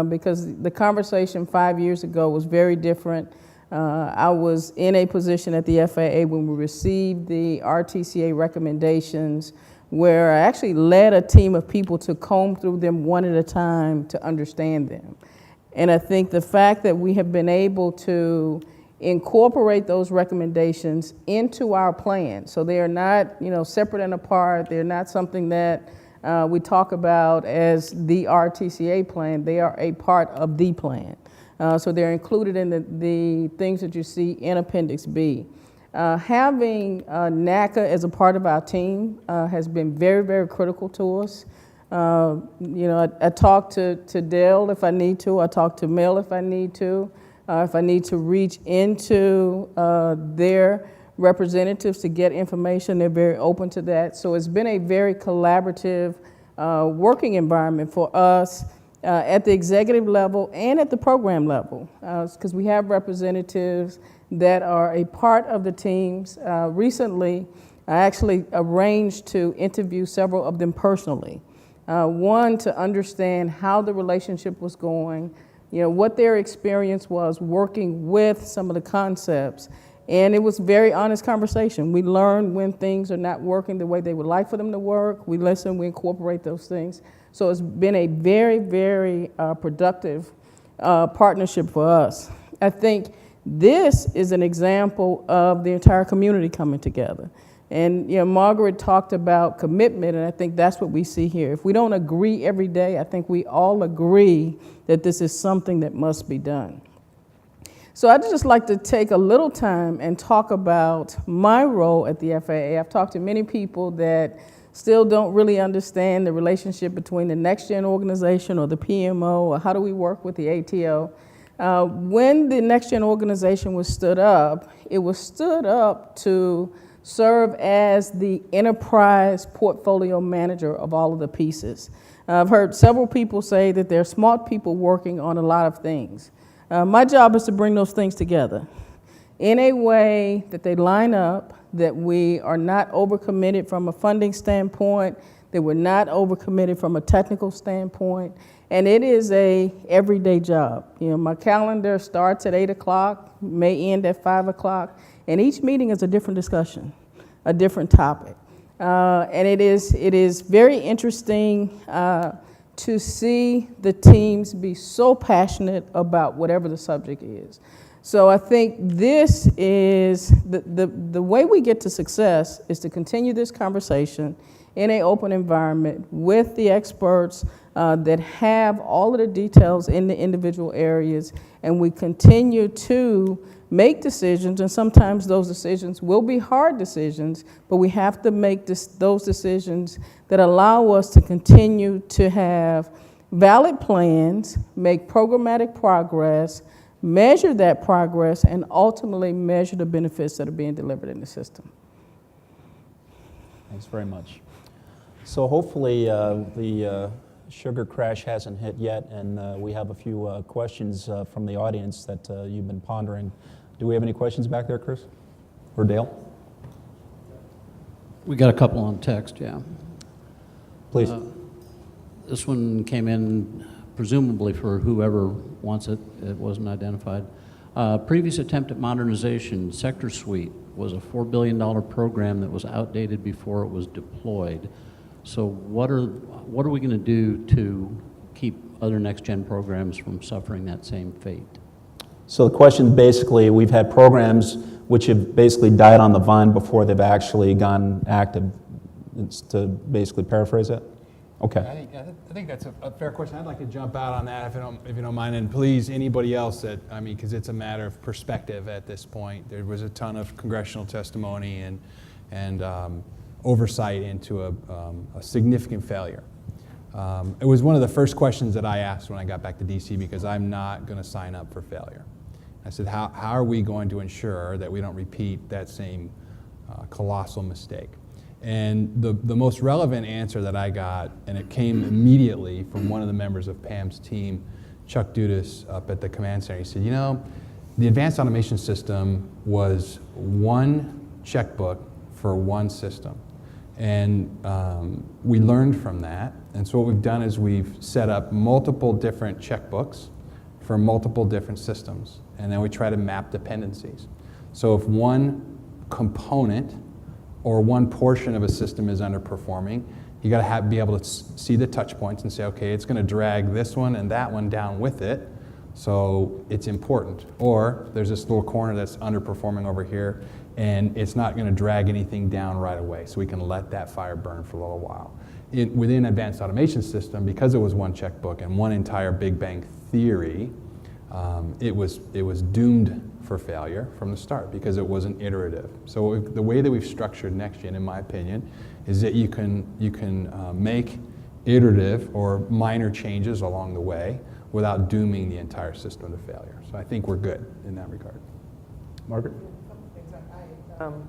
because the conversation 5 years ago was very different. I was in a position at the FAA when we received the RTCA recommendations, where I actually led a team of people to comb through them one at a time to understand them. And I think the fact that we have been able to incorporate those recommendations into our plan, so they are not, separate and apart. They're not something that we talk about as the RTCA plan. They are a part of the plan. So they're included in the things that you see in Appendix B. Having NATCA as a part of our team has been very, very critical to us. I talk to Dale if I need to. I talk to Mel if I need to. If I need to reach into their representatives to get information, they're very open to that. So it's been a very collaborative working environment for us at the executive level and at the program level, because we have representatives that are a part of the teams. Recently, I actually arranged to interview several of them personally. One, to understand how the relationship was going, what their experience was working with some of the concepts. And it was very honest conversation. We learned when things are not working the way they would like for them to work. We listen, we incorporate those things. So it's been a very, very productive partnership for us. I think this is an example of the entire community coming together. And Margaret talked about commitment, and I think that's what we see here. If we don't agree every day, I think we all agree that this is something that must be done. So I'd just like to take a little time and talk about my role at the FAA. I've talked to many people that still don't really understand the relationship between the NextGen organization or the PMO, or how do we work with the ATO. When the NextGen organization was stood up, it was stood up to serve as the enterprise portfolio manager of all of the pieces. I've heard several people say that they're smart people working on a lot of things. My job is to bring those things together in a way that they line up, that we are not overcommitted from a funding standpoint, that we're not overcommitted from a technical standpoint, and it is a everyday job. My calendar starts at 8 o'clock, may end at 5 o'clock, and each meeting is a different discussion, a different topic. And it is very interesting to see the teams be so passionate about whatever the subject is. So I think this is, the way we get to success is to continue this conversation in an open environment with the experts that have all of the details in the individual areas, and we continue to make decisions, and sometimes those decisions will be hard decisions, but we have to make those decisions that allow us to continue to have valid plans, make programmatic progress, measure that progress, and ultimately measure the benefits that are being delivered in the system. Thanks very much. So hopefully the sugar crash hasn't hit yet, and we have a few questions from the audience that you've been pondering. Do we have any questions back there, Chris? Or Dale? We got a couple on text, yeah. Please. This one came in presumably for whoever wants it. It wasn't identified. Previous attempt at modernization, Sector Suite, was a $4 billion program that was outdated before it was deployed. So what are we going to do to keep other next-gen programs from suffering that same fate? So the question basically, we've had programs which have basically died on the vine before they've actually gone active. It's to basically paraphrase it? Okay. I think that's a fair question. I'd like to jump out on that if you don't mind, and please, anybody else because it's a matter of perspective at this point. There was a ton of congressional testimony and oversight into a significant failure. It was one of the first questions that I asked when I got back to DC, because I'm not going to sign up for failure. I said, how are we going to ensure that we don't repeat that same colossal mistake? And the most relevant answer that I got, and it came immediately from one of the members of Pam's team, Chuck Dudas up at the command center, he said, the advanced automation system was one checkbook for one system. And we learned from that. And so what we've done is we've set up multiple different checkbooks for multiple different systems. and then we try to map dependencies. So if one component or one portion of a system is underperforming, you got to be able to see the touch points and say, okay, it's going to drag this one and that one down with it, so it's important. Or there's this little corner that's underperforming over here, and it's not going to drag anything down right away, so we can let that fire burn for a little while. Within advanced automation system, because it was one checkbook and one entire Big Bang theory, it was doomed for failure from the start because it wasn't iterative. So the way that we've structured NextGen, in my opinion, is that you can make iterative or minor changes along the way without dooming the entire system to failure. So I think we're good in that regard. Margaret?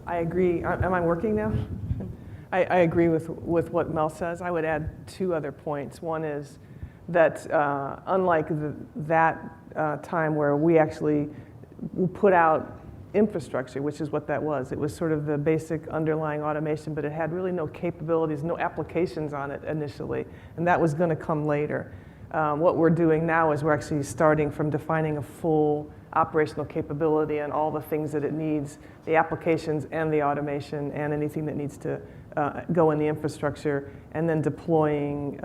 I agree. Am I working now? I agree with what Mel says. I would add two other points. One is that unlike that time where we actually put out infrastructure, which is what that was. It was sort of the basic underlying automation, but it had really no capabilities, no applications on it initially, and that was going to come later. What we're doing now is we're actually starting from defining a full operational capability and all the things that it needs, the applications and the automation and anything that needs to go in the infrastructure, and then deploying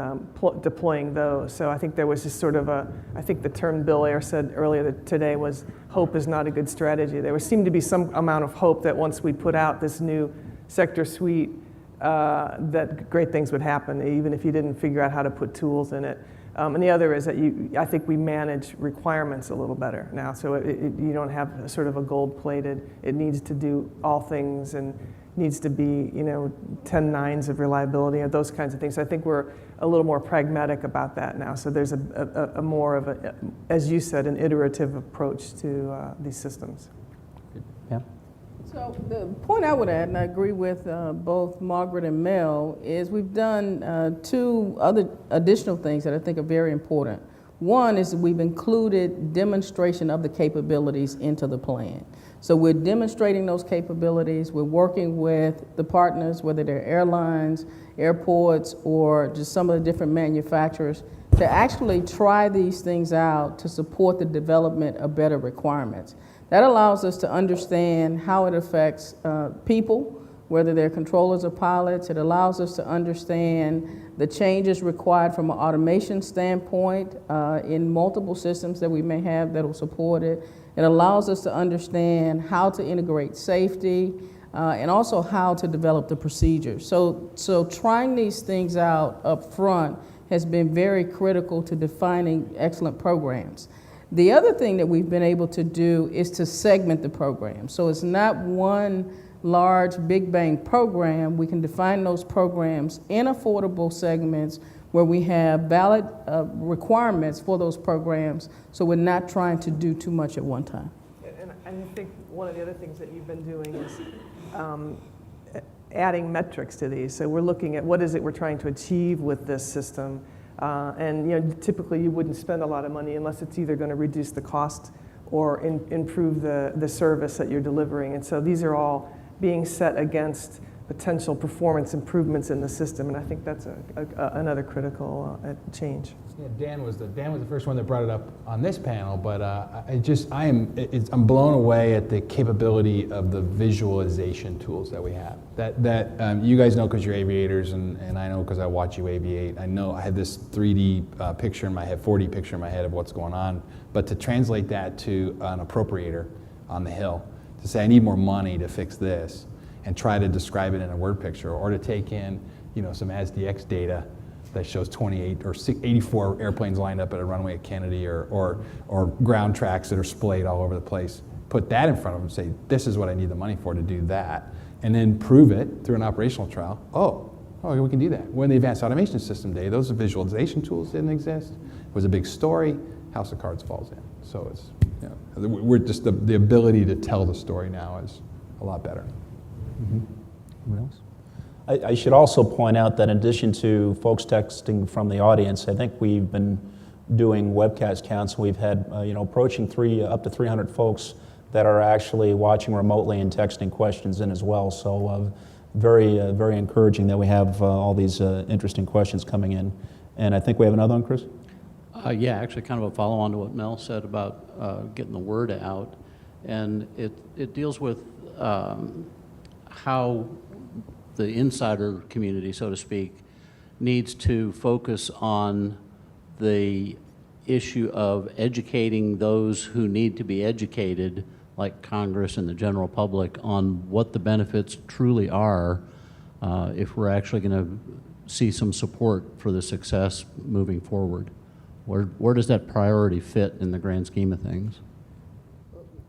those. So I think there was just sort of I think the term Bill Ayer said earlier today was, hope is not a good strategy. There seemed to be some amount of hope that once we put out this new sector suite, that great things would happen, even if you didn't figure out how to put tools in it. And the other is that I think we manage requirements a little better now. So you don't have sort of a gold-plated, it needs to do all things and needs to be, 10 nines of reliability or those kinds of things. So I think we're a little more pragmatic about that now. So there's a more of a, as you said, an iterative approach to these systems. Yeah. So the point I would add, and I agree with both Margaret and Mel, is we've done two other additional things that I think are very important. One is that we've included demonstration of the capabilities into the plan. So we're demonstrating those capabilities. We're working with the partners, whether they're airlines, airports, or just some of the different manufacturers, to actually try these things out to support the development of better requirements. That allows us to understand how it affects people, whether they're controllers or pilots. It allows us to understand the changes required from an automation standpoint in multiple systems that we may have that will support it. It allows us to understand how to integrate safety and also how to develop the procedures. So trying these things out up front has been very critical to defining excellent programs. The other thing that we've been able to do is to segment the program. So it's not one large Big Bang program. We can define those programs in affordable segments where we have valid requirements for those programs, so we're not trying to do too much at one time. And I think one of the other things that you've been doing is adding metrics to these. So we're looking at what is it we're trying to achieve with this system. And typically you wouldn't spend a lot of money unless it's either going to reduce the cost or improve the service that you're delivering. And so these are all being set against potential performance improvements in the system, and I think that's another critical change. Yeah, Dan was the first one that brought it up on this panel, but I'm blown away at the capability of the visualization tools that we have. That you guys know because you're aviators, and I know because I watch you aviate. I know I have this 3D picture in my head, 4D picture in my head of what's going on, but to translate that to an appropriator on the Hill, to say I need more money to fix this, and try to describe it in a word picture, or to take in, some ASDX data that shows 28 or 84 airplanes lined up at a runway at Kennedy, or ground tracks that are splayed all over the place. Put that in front of them and say, this is what I need the money for to do that, and then prove it through an operational trial. Oh, we can do that. When the Advanced Automation System Day, those visualization tools didn't exist. It was a big story. House of Cards falls in. So it's, we're just the ability to tell the story now is a lot better. Anyone else? I should also point out that in addition to folks texting from the audience, I think we've been doing webcast counts. We've had approaching up to 300 folks that are actually watching remotely and texting questions in as well. So very encouraging that we have all these interesting questions coming in. And I think we have another one, Chris? Yeah, actually kind of a follow-on to what Mel said about getting the word out. And it deals with how the insider community, so to speak, needs to focus on the issue of educating those who need to be educated, like Congress and the general public, on what the benefits truly are if we're actually going to see some support for the success moving forward. Where does that priority fit in the grand scheme of things?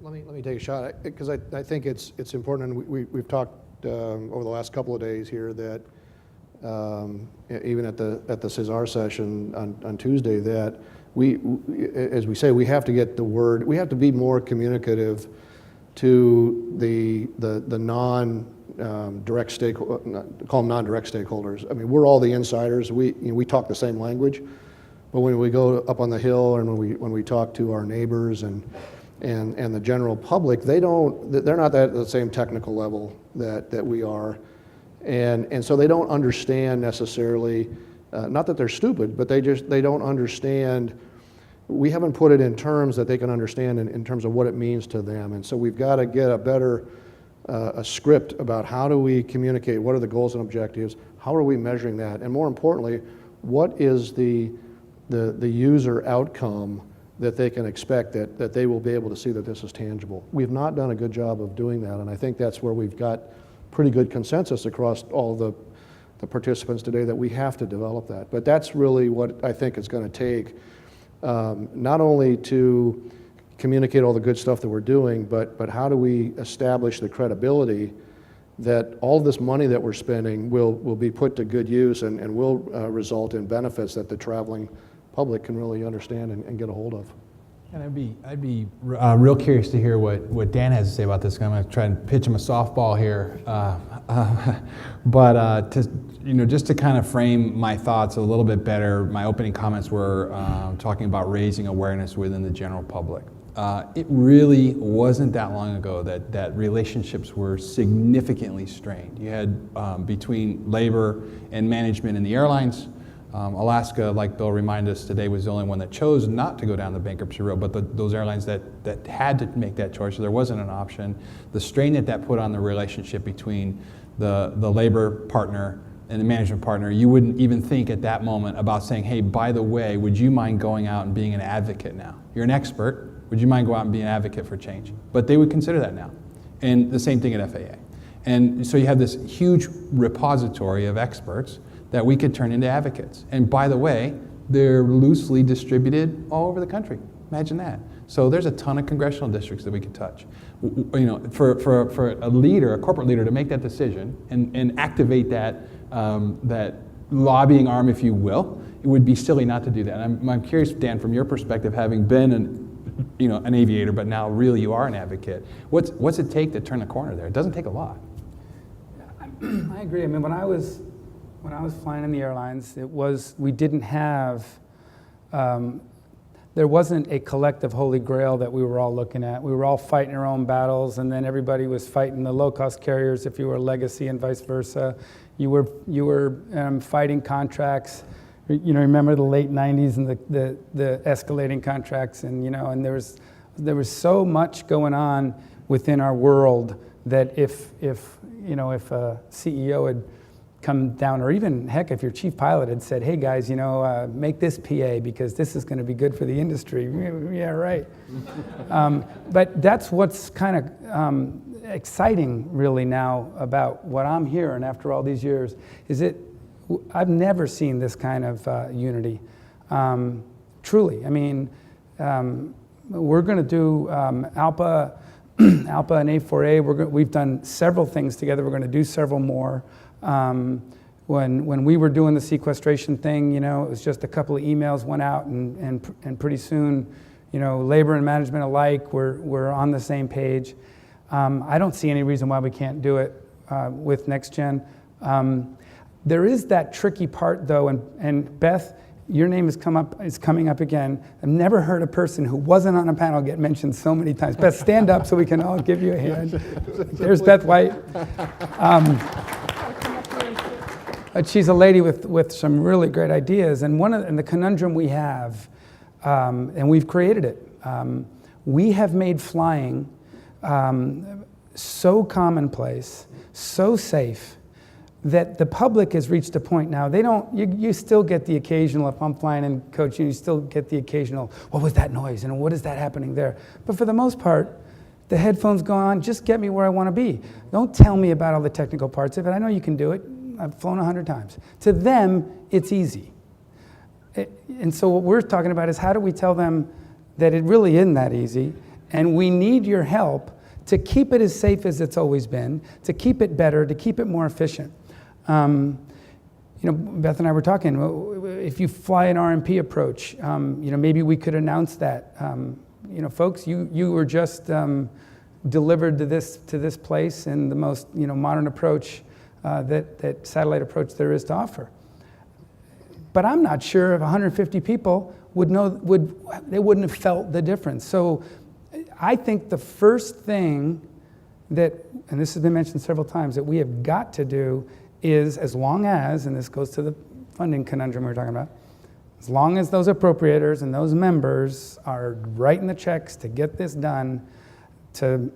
Let me take a shot, because I think it's important, and we've talked over the last couple of days here that even at the Cesar session on Tuesday, that as we say, we have to get the word, we have to be more communicative to the non-direct stakeholders, call them non-direct stakeholders. I mean, we're all the insiders. We talk the same language, but when we go up on the Hill and when we talk to our neighbors and the general public, they're not at the same technical level that we are, and so they don't understand necessarily. Not that they're stupid, but they don't understand. We haven't put it in terms that they can understand in terms of what it means to them, and so we've got to get a better a script about how do we communicate, what are the goals and objectives, how are we measuring that, and more importantly, what is the user outcome that they can expect, that they will be able to see that this is tangible. We've not done a good job of doing that, and I think that's where we've got pretty good consensus across all the participants today that we have to develop that. But that's really what I think it's going to take, not only to communicate all the good stuff that we're doing, but how do we establish the credibility that all this money that we're spending will be put to good use and will result in benefits that the traveling public can really understand and get a hold of. And I'd be real curious to hear what Dan has to say about this. I'm going to try and pitch him a softball here, but just to kind of frame my thoughts a little bit better. My opening comments were talking about raising awareness within the general public. It really wasn't that long ago that relationships were significantly strained. You had between labor and management in the airlines. Alaska, like Bill reminded us today, was the only one that chose not to go down the bankruptcy road, but those airlines that had to make that choice, so there wasn't an option. The strain that put on the relationship between the labor partner and the management partner, you wouldn't even think at that moment about saying, hey, by the way, would you mind going out and being an advocate now? You're an expert, would you mind going out and being an advocate for change? But they would consider that now. And the same thing at FAA. And so you have this huge repository of experts that we could turn into advocates. And by the way, they're loosely distributed all over the country. Imagine that. So there's a ton of congressional districts that we could touch. For a leader, a corporate leader, to make that decision and activate that lobbying arm, if you will, it would be silly not to do that. And I'm curious, Dan, from your perspective, having been an aviator, but now really you are an advocate. What's it take to turn the corner there? It doesn't take a lot. I agree. I mean, when I was flying in the airlines, we didn't have, there wasn't a collective holy grail that we were all looking at. We were all fighting our own battles, and then everybody was fighting the low-cost carriers if you were a legacy and vice versa. You were fighting contracts. Remember the late 90s and the escalating contracts, and there was so much going on within our world that if a CEO had come down, or even, heck, if your chief pilot had said, hey guys, make this PA because this is going to be good for the industry. Yeah, right. But that's what's kind of exciting really now about what I'm hearing after all these years, I've never seen this kind of unity. Truly, I mean, we're going to do ALPA and A4A. We've done several things together. We're going to do several more. When we were doing the sequestration thing, it was just a couple of emails went out, and pretty soon, labor and management alike, we're on the same page. I don't see any reason why we can't do it with NextGen. There is that tricky part, though, and Beth, your name is coming up again. I've never heard a person who wasn't on a panel get mentioned so many times. Beth, stand up so we can all give you a hand. There's Beth White. She's a lady with some really great ideas, and the conundrum we have and we've created it. We have made flying so commonplace, so safe, that the public has reached a point now, you still get the occasional, if I'm flying and coaching, you still get the occasional, what was that noise and what is that happening there? But for the most part, the headphones go on, just get me where I want to be. Don't tell me about all the technical parts of it. I know you can do it. I've flown 100 times. To them, it's easy. And so what we're talking about is how do we tell them that it really isn't that easy, and we need your help to keep it as safe as it's always been, to keep it better, to keep it more efficient. Beth and I were talking, if you fly an RMP approach, maybe we could announce that. Folks, you were just delivered to this place in the most modern approach that satellite approach there is to offer. But I'm not sure if 150 people they wouldn't have felt the difference. So I think the first thing that, and this has been mentioned several times, that we have got to do is, as long as, and this goes to the funding conundrum we were talking about, as long as those appropriators and those members are writing the checks to get this done, to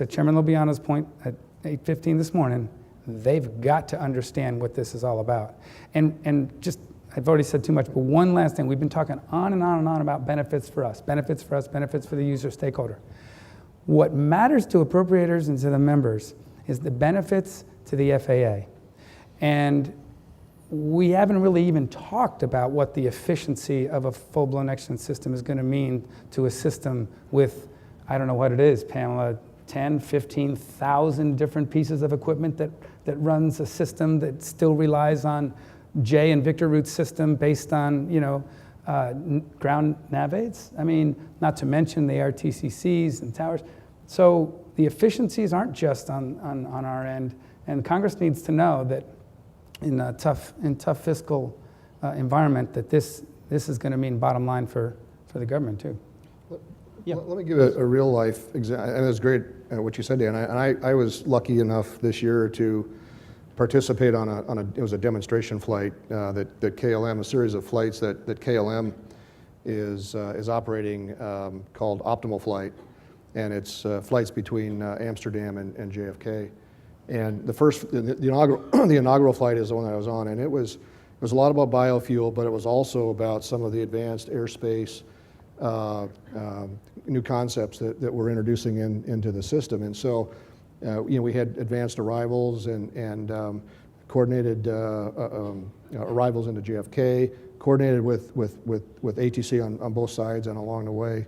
Chairman Lobiano's point at 8:15 this morning, they've got to understand what this is all about. And just, I've already said too much, but one last thing. We've been talking on and on and on about benefits for us, benefits for us, benefits for the user stakeholder. What matters to appropriators and to the members is the benefits to the FAA. And we haven't really even talked about what the efficiency of a full-blown NextGen system is going to mean to a system with, I don't know what it is, Pamela, 10, 15,000 different pieces of equipment that runs a system that still relies on J and Victor Root system based on, ground nav aids. I mean, not to mention the RTCCs and towers. So the efficiencies aren't just on our end, and Congress needs to know that in a tough fiscal environment that this is going to mean bottom line for the government too. Yeah. Let me give a real life example, and it's great what you said, Dan. I was lucky enough this year to participate on it was a demonstration flight that KLM, a series of flights that KLM is operating called Optimal Flight, and it's flights between Amsterdam and JFK. And the inaugural flight is the one that I was on, and it was a lot about biofuel, but it was also about some of the advanced airspace new concepts that we're introducing into the system. And so, we had advanced arrivals and coordinated arrivals into JFK, coordinated with ATC on both sides and along the way.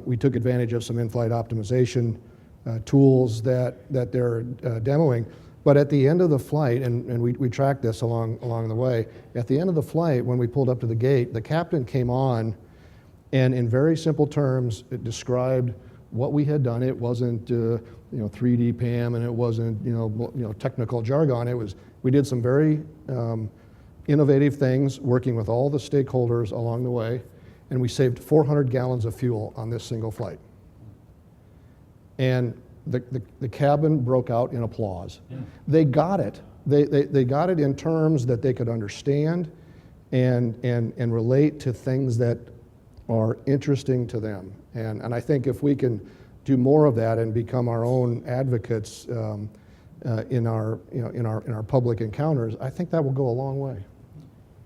We took advantage of some in-flight optimization tools that they're demoing. But at the end of the flight, and we tracked this along the way, at the end of the flight, when we pulled up to the gate, the captain came on and in very simple terms, it described what we had done. It wasn't 3D PAM, and it wasn't technical jargon. We did some very innovative things, working with all the stakeholders along the way, and we saved 400 gallons of fuel on this single flight. And the cabin broke out in applause. Yeah. They got it. They got it in terms that they could understand and relate to things that are interesting to them. And I think if we can do more of that and become our own advocates in our public encounters, I think that will go a long way.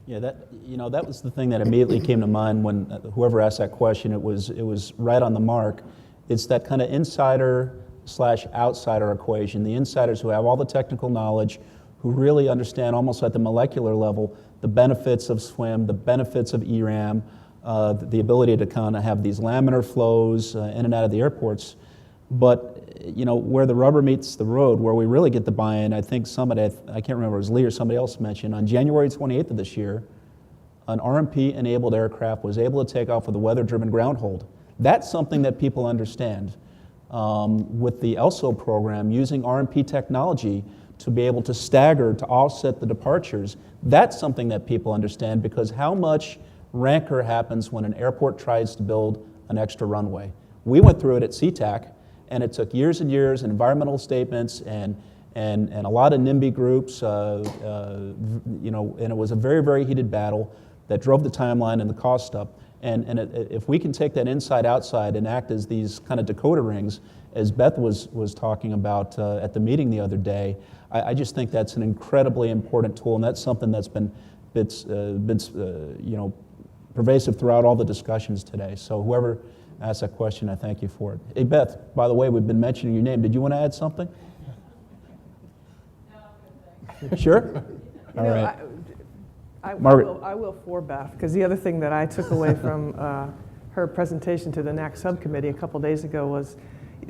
Yeah, that was the thing that immediately came to mind when whoever asked that question. It was right on the mark. It's that kind of insider/outsider equation. The insiders who have all the technical knowledge, who really understand almost at the molecular level the benefits of SWIM, the benefits of ERAM, the ability to kind of have these laminar flows in and out of the airports. But where the rubber meets the road, where we really get the buy-in, I think somebody, I can't remember, it was Lee or somebody else mentioned, on January 28th of this year, an RMP-enabled aircraft was able to take off with a weather-driven ground hold. That's something that people understand. With the ELSO program, using RMP technology to be able to stagger, to offset the departures, that's something that people understand, because how much rancor happens when an airport tries to build an extra runway. We went through it at SeaTac, and it took years and years, and environmental statements, and a lot of NIMBY groups, and it was a very, very heated battle that drove the timeline and the cost up. If we can take that inside outside and act as these kind of decoder rings, as Beth was talking about at the meeting the other day, I just think that's an incredibly important tool, and that's something that's been pervasive throughout all the discussions today. So whoever asked that question, I thank you for it. Hey Beth, by the way, we've been mentioning your name. Did you want to add something? Sure? All right. Margaret. I will for Beth, because the other thing that I took away from her presentation to the NAC subcommittee a couple days ago was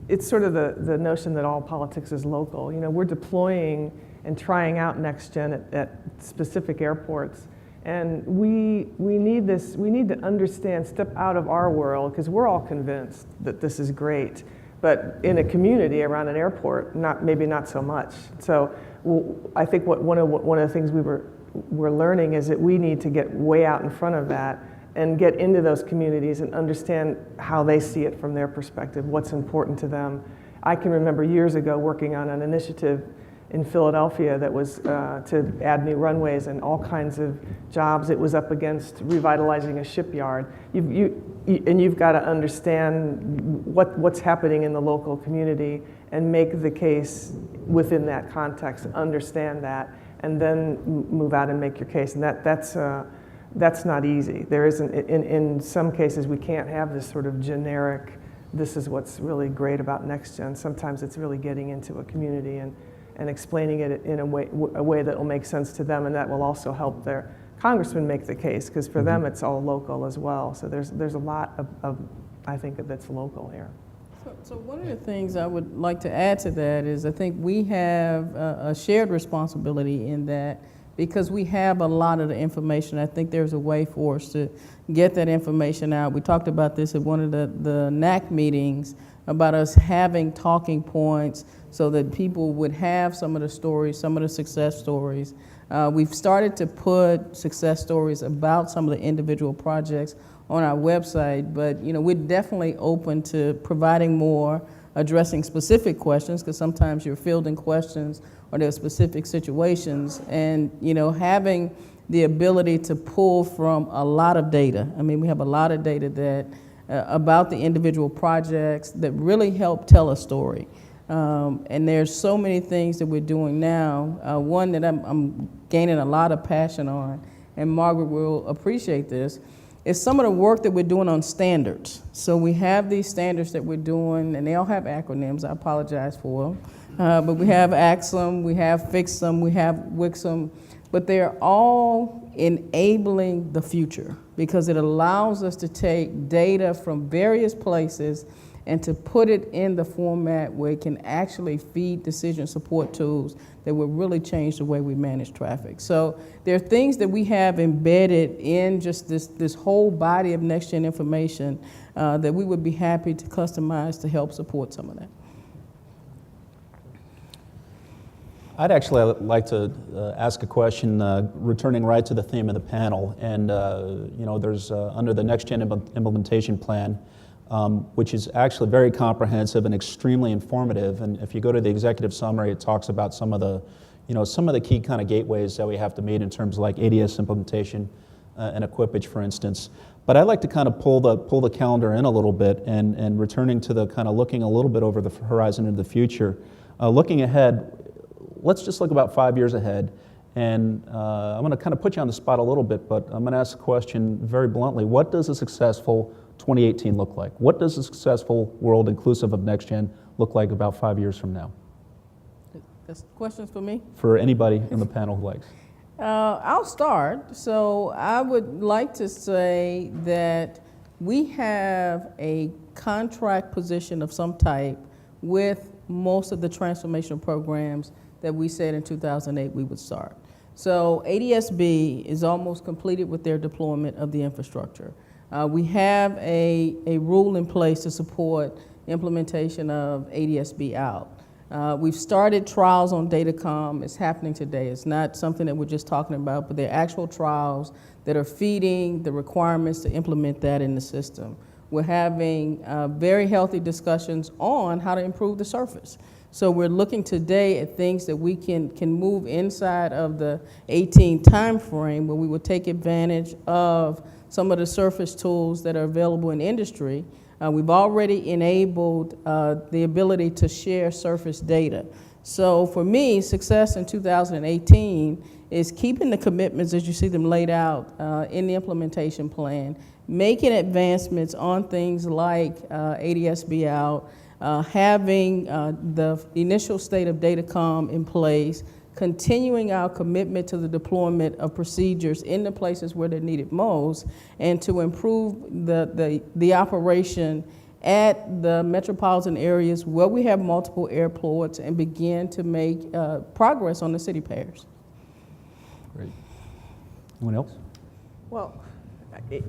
it's sort of the notion that all politics is local. You know, we're deploying and trying out NextGen at specific airports, and we need to understand, step out of our world, because we're all convinced that this is great, but in a community around an airport, maybe not so much. So I think one of the things we're learning is that we need to get way out in front of that and get into those communities and understand how they see it from their perspective, what's important to them. I can remember years ago working on an initiative in Philadelphia that was to add new runways and all kinds of jobs. It was up against revitalizing a shipyard. You've got to understand what's happening in the local community and make the case within that context, understand that, and then move out and make your case. And that's not easy. There isn't, in some cases, we can't have this sort of generic, this is what's really great about NextGen. Sometimes it's really getting into a community and explaining it in a way that will make sense to them, and that will also help their congressmen make the case, because for them it's all local as well. So there's a lot of I think, that's local here. So one of the things I would like to add to that is I think we have a shared responsibility in that, because we have a lot of the information. I think there's a way for us to get that information out. We talked about this at one of the NAC meetings about us having talking points so that people would have some of the stories, some of the success stories. We've started to put success stories about some of the individual projects on our website, but we're definitely open to providing more, addressing specific questions, because sometimes you're fielding questions or there are specific situations, and having the ability to pull from a lot of data. I mean, we have a lot of data that about the individual projects that really help tell a story. And there's so many things that we're doing now. One that I'm gaining a lot of passion on, and Margaret will appreciate this, is some of the work that we're doing on standards. So we have these standards that we're doing, and they all have acronyms. I apologize for them. But we have AXM, we have FIXM, we have WIXM, but they're all enabling the future, because it allows us to take data from various places and to put it in the format where it can actually feed decision support tools that will really change the way we manage traffic. So there are things that we have embedded in just this whole body of NextGen information that we would be happy to customize to help support some of that. I'd actually like to ask a question, returning right to the theme of the panel. And there's under the NextGen implementation plan, which is actually very comprehensive and extremely informative. And if you go to the executive summary, it talks about some of the key kind of gateways that we have to meet in terms of like ADS implementation and equipage, for instance. But I'd like to kind of pull the calendar in a little bit and returning to the kind of looking a little bit over the horizon into the future. Looking ahead, let's just look about 5 years ahead. And I'm going to kind of put you on the spot a little bit, but I'm going to ask the question very bluntly. What does a successful 2018 look like? What does a successful world inclusive of NextGen look like about 5 years from now? That's questions for me? For anybody in the panel who likes. I'll start. So I would like to say that we have a contract position of some type with most of the transformational programs that we said in 2008 we would start. So ADSB is almost completed with their deployment of the infrastructure. We have a rule in place to support implementation of ADSB out. We've started trials on Datacom. It's happening today. It's not something that we're just talking about, but they're actual trials that are feeding the requirements to implement that in the system. We're having very healthy discussions on how to improve the surface. So we're looking today at things that we can move inside of the 18 timeframe, where we will take advantage of some of the surface tools that are available in industry. We've already enabled the ability to share surface data. So for me, success in 2018 is keeping the commitments as you see them laid out in the implementation plan, making advancements on things like ADS-B out, having the initial state of Datacom in place, continuing our commitment to the deployment of procedures in the places where they're needed most, and to improve the operation at the metropolitan areas where we have multiple airports and begin to make progress on the city pairs. Great. Anyone else? Well,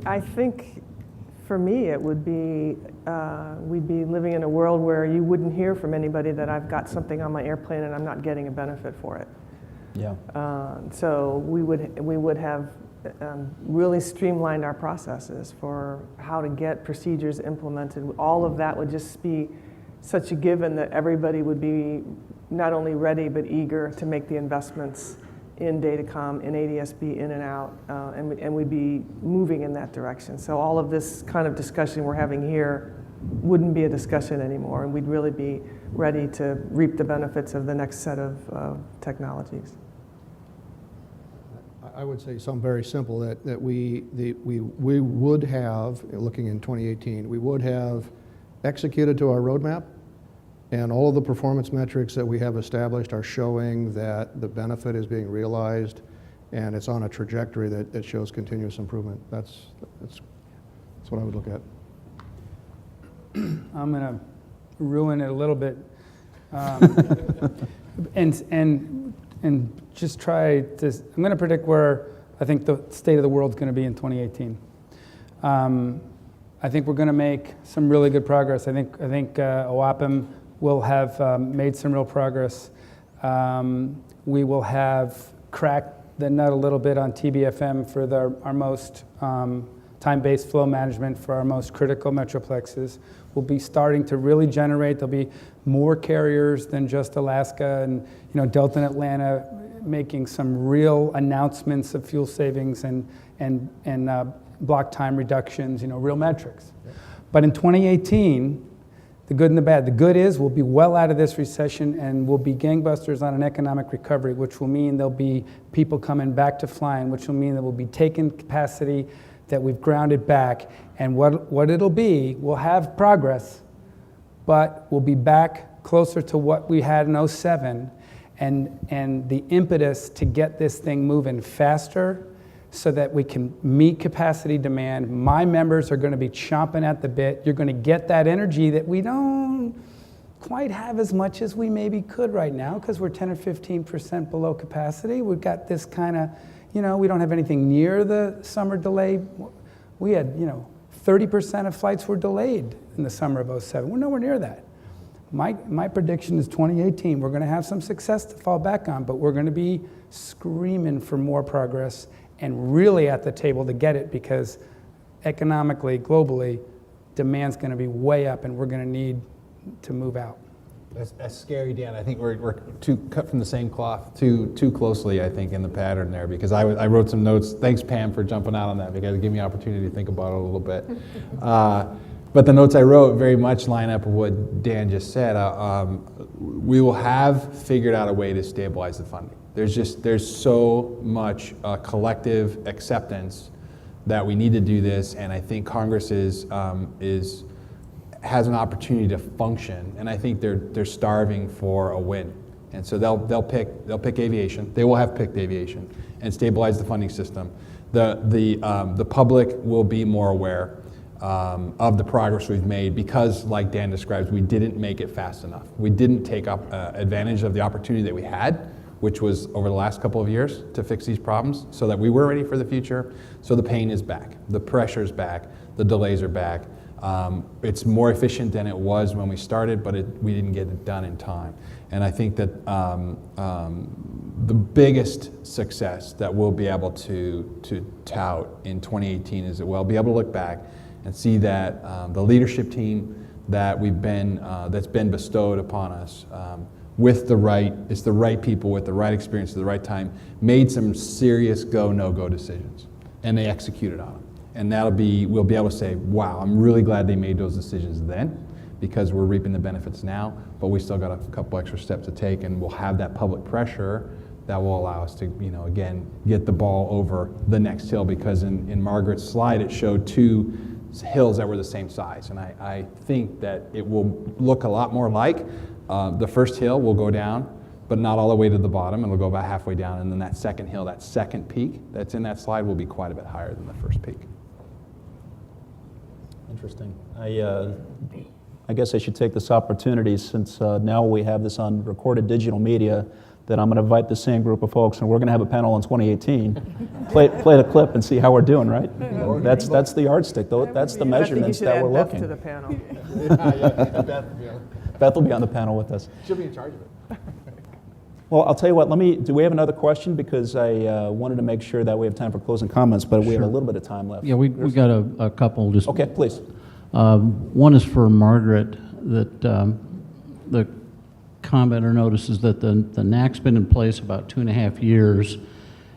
I think for me it would be, we'd be living in a world where you wouldn't hear from anybody that I've got something on my airplane and I'm not getting a benefit for it. Yeah. So we would have really streamlined our processes for how to get procedures implemented. All of that would just be such a given that everybody would be not only ready but eager to make the investments in Datacom, in ADS-B, in and out, and we'd be moving in that direction. So all of this kind of discussion we're having here wouldn't be a discussion anymore, and we'd really be ready to reap the benefits of the next set of technologies. I would say something very simple, that we would have, looking in 2018, we would have executed to our roadmap, and all of the performance metrics that we have established are showing that the benefit is being realized, and it's on a trajectory that shows continuous improvement. That's what I would look at. I'm going to ruin it a little bit, and just try to. I'm going to predict where I think the state of the world is going to be in 2018. I think we're going to make some really good progress. I think OAPM will have made some real progress. We will have cracked the nut a little bit on TBFM for our most time-based flow management for our most critical metroplexes. We'll be starting to really generate. There'll be more carriers than just Alaska and Delta and Atlanta making some real announcements of fuel savings and block time reductions. Real metrics. Yeah. But in 2018. The good and the bad. The good is we'll be well out of this recession and we'll be gangbusters on an economic recovery, which will mean there'll be people coming back to flying, which will mean that we'll be taking capacity that we've grounded back. And what it'll be, we'll have progress, but we'll be back closer to what we had in 2007, and the impetus to get this thing moving faster so that we can meet capacity demand. My members are going to be chomping at the bit. You're going to get that energy that we don't quite have as much as we maybe could right now because we're 10 or 15% below capacity. We've got this kind of, we don't have anything near the summer delay. We had, 30% of flights were delayed in the summer of 2007. We're nowhere near that. My prediction is 2018. We're going to have some success to fall back on, but we're going to be screaming for more progress and really at the table to get it, because economically, globally, demand's going to be way up and we're going to need to move out. That's scary, Dan. I think we're too cut from the same cloth too closely, I think, in the pattern there, because I wrote some notes. Thanks, Pam, for jumping out on that, because it gave me an opportunity to think about it a little bit. But the notes I wrote very much line up with what Dan just said. We will have figured out a way to stabilize the funding. There's so much collective acceptance that we need to do this, and I think Congress has an opportunity to function, and I think they're starving for a win, and so they'll pick aviation. They will have picked aviation and stabilize the funding system. The public will be more aware of the progress we've made, because, like Dan describes, we didn't make it fast enough. We didn't take up advantage of the opportunity that we had, which was over the last couple of years, to fix these problems so that we were ready for the future. So the pain is back, the pressure is back, the delays are back. It's more efficient than it was when we started, but we didn't get it done in time. And I think that the biggest success that we'll be able to tout in 2018 is that we'll be able to look back and see that the leadership team, that we've been, that's been bestowed upon us with the right people with the right experience at the right time, made some serious go, no-go decisions, and they executed on them. And we'll be able to say, wow, I'm really glad they made those decisions then, because we're reaping the benefits now, but we still got a couple extra steps to take, and we'll have that public pressure that will allow us to, again, get the ball over the next hill, because in Margaret's slide, it showed 2 hills that were the same size, and I think that it will look a lot more like the first hill will go down, but not all the way to the bottom, and it'll go about halfway down, and then that second hill, that second peak that's in that slide will be quite a bit higher than the first peak. Interesting. I guess I should take this opportunity, since now we have this on recorded digital media, that I'm going to invite the same group of folks, and we're going to have a panel in 2018. play the clip and see how we're doing, right? That's the yardstick, though. That's the measurements that we're looking. To the panel. Beth will be on the panel with us. She'll be in charge of it. Well, I'll tell you what, do we have another question? Because I wanted to make sure that we have time for closing comments, but we have a little bit of time left. Yeah, we got a couple. Just Okay, please. one is for Margaret, that the commenter notices that the NAC's been in place about 2.5 years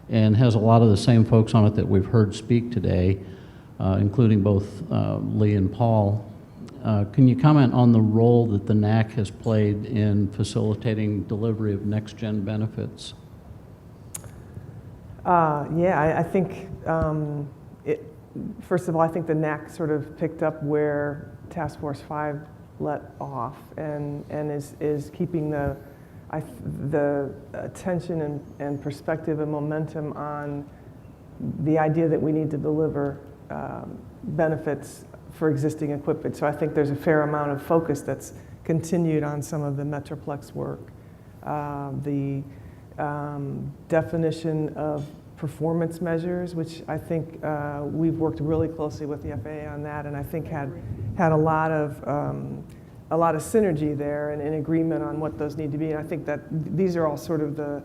and has a lot of the same folks on it that we've heard speak today, including both Lee and Paul. Can you comment on the role that the NAC has played in facilitating delivery of NextGen benefits? Yeah, I think, first of all, I think the NAC sort of picked up where Task Force 5 let off, and is keeping the attention and perspective and momentum on the idea that we need to deliver benefits for existing equipment. So I think there's a fair amount of focus that's continued on some of the Metroplex work. The definition of performance measures, which I think we've worked really closely with the FAA on that, and I think had a lot of synergy there and in agreement on what those need to be. And I think that these are all sort of the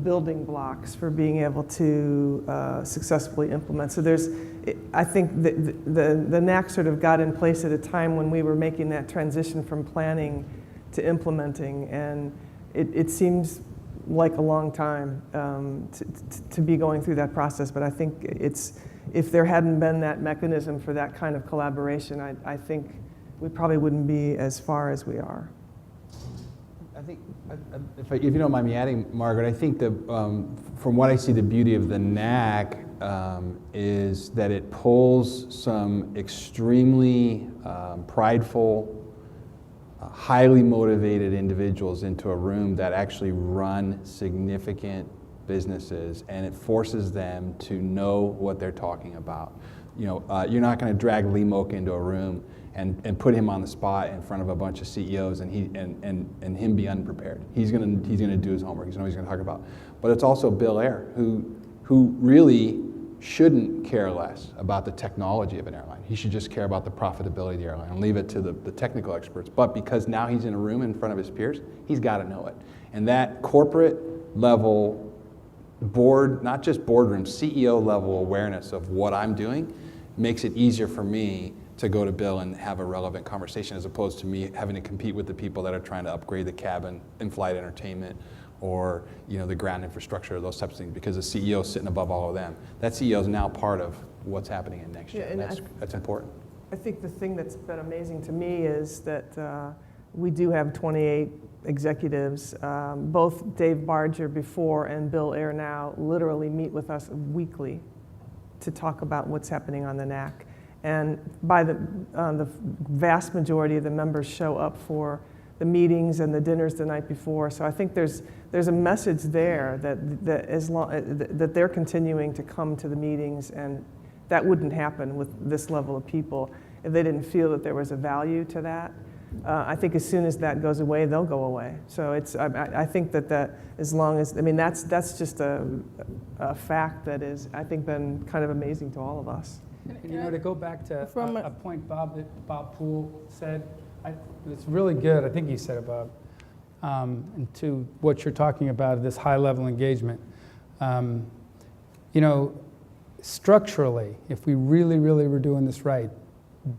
building blocks for being able to successfully implement. So I think the NAC sort of got in place at a time when we were making that transition from planning to implementing, and it seems like a long time to be going through that process, but I think if there hadn't been that mechanism for that kind of collaboration, I think we probably wouldn't be as far as we are. I think, if you don't mind me adding, Margaret, I think from what I see, the beauty of the NAC is that it pulls some extremely prideful, highly motivated individuals into a room that actually run significant businesses, and it forces them to know what they're talking about. You're not going to drag Lee Moak into a room and put him on the spot in front of a bunch of CEOs and him be unprepared. He's going to do his homework. He's going to know what he's going to talk about. But it's also Bill Ayer, who really shouldn't care less about the technology of an airline. He should just care about the profitability of the airline and leave it to the technical experts. But because now he's in a room in front of his peers, he's got to know it. And that corporate level board, not just boardroom, CEO level awareness of what I'm doing makes it easier for me to go to Bill and have a relevant conversation, as opposed to me having to compete with the people that are trying to upgrade the cabin, in-flight entertainment, or the ground infrastructure, those types of things, because the CEO is sitting above all of them. That CEO is now part of what's happening in NextGen. Yeah, and that's important. I think the thing that's been amazing to me is that we do have 28 executives. Both Dave Barger before and Bill Ayer now literally meet with us weekly to talk about what's happening on the NAC. And by the vast majority of the members show up for the meetings and the dinners the night before. So I think there's a message there that they're continuing to come to the meetings, and that wouldn't happen with this level of people if they didn't feel that there was a value to that. I think as soon as that goes away, they'll go away. So I think that as long as, that's just a fact that is, I think, been kind of amazing to all of us. To go back to a point Bob Poole said, it's really good, I think he said about, and to what you're talking about, this high-level engagement. Structurally, if we really, really were doing this right,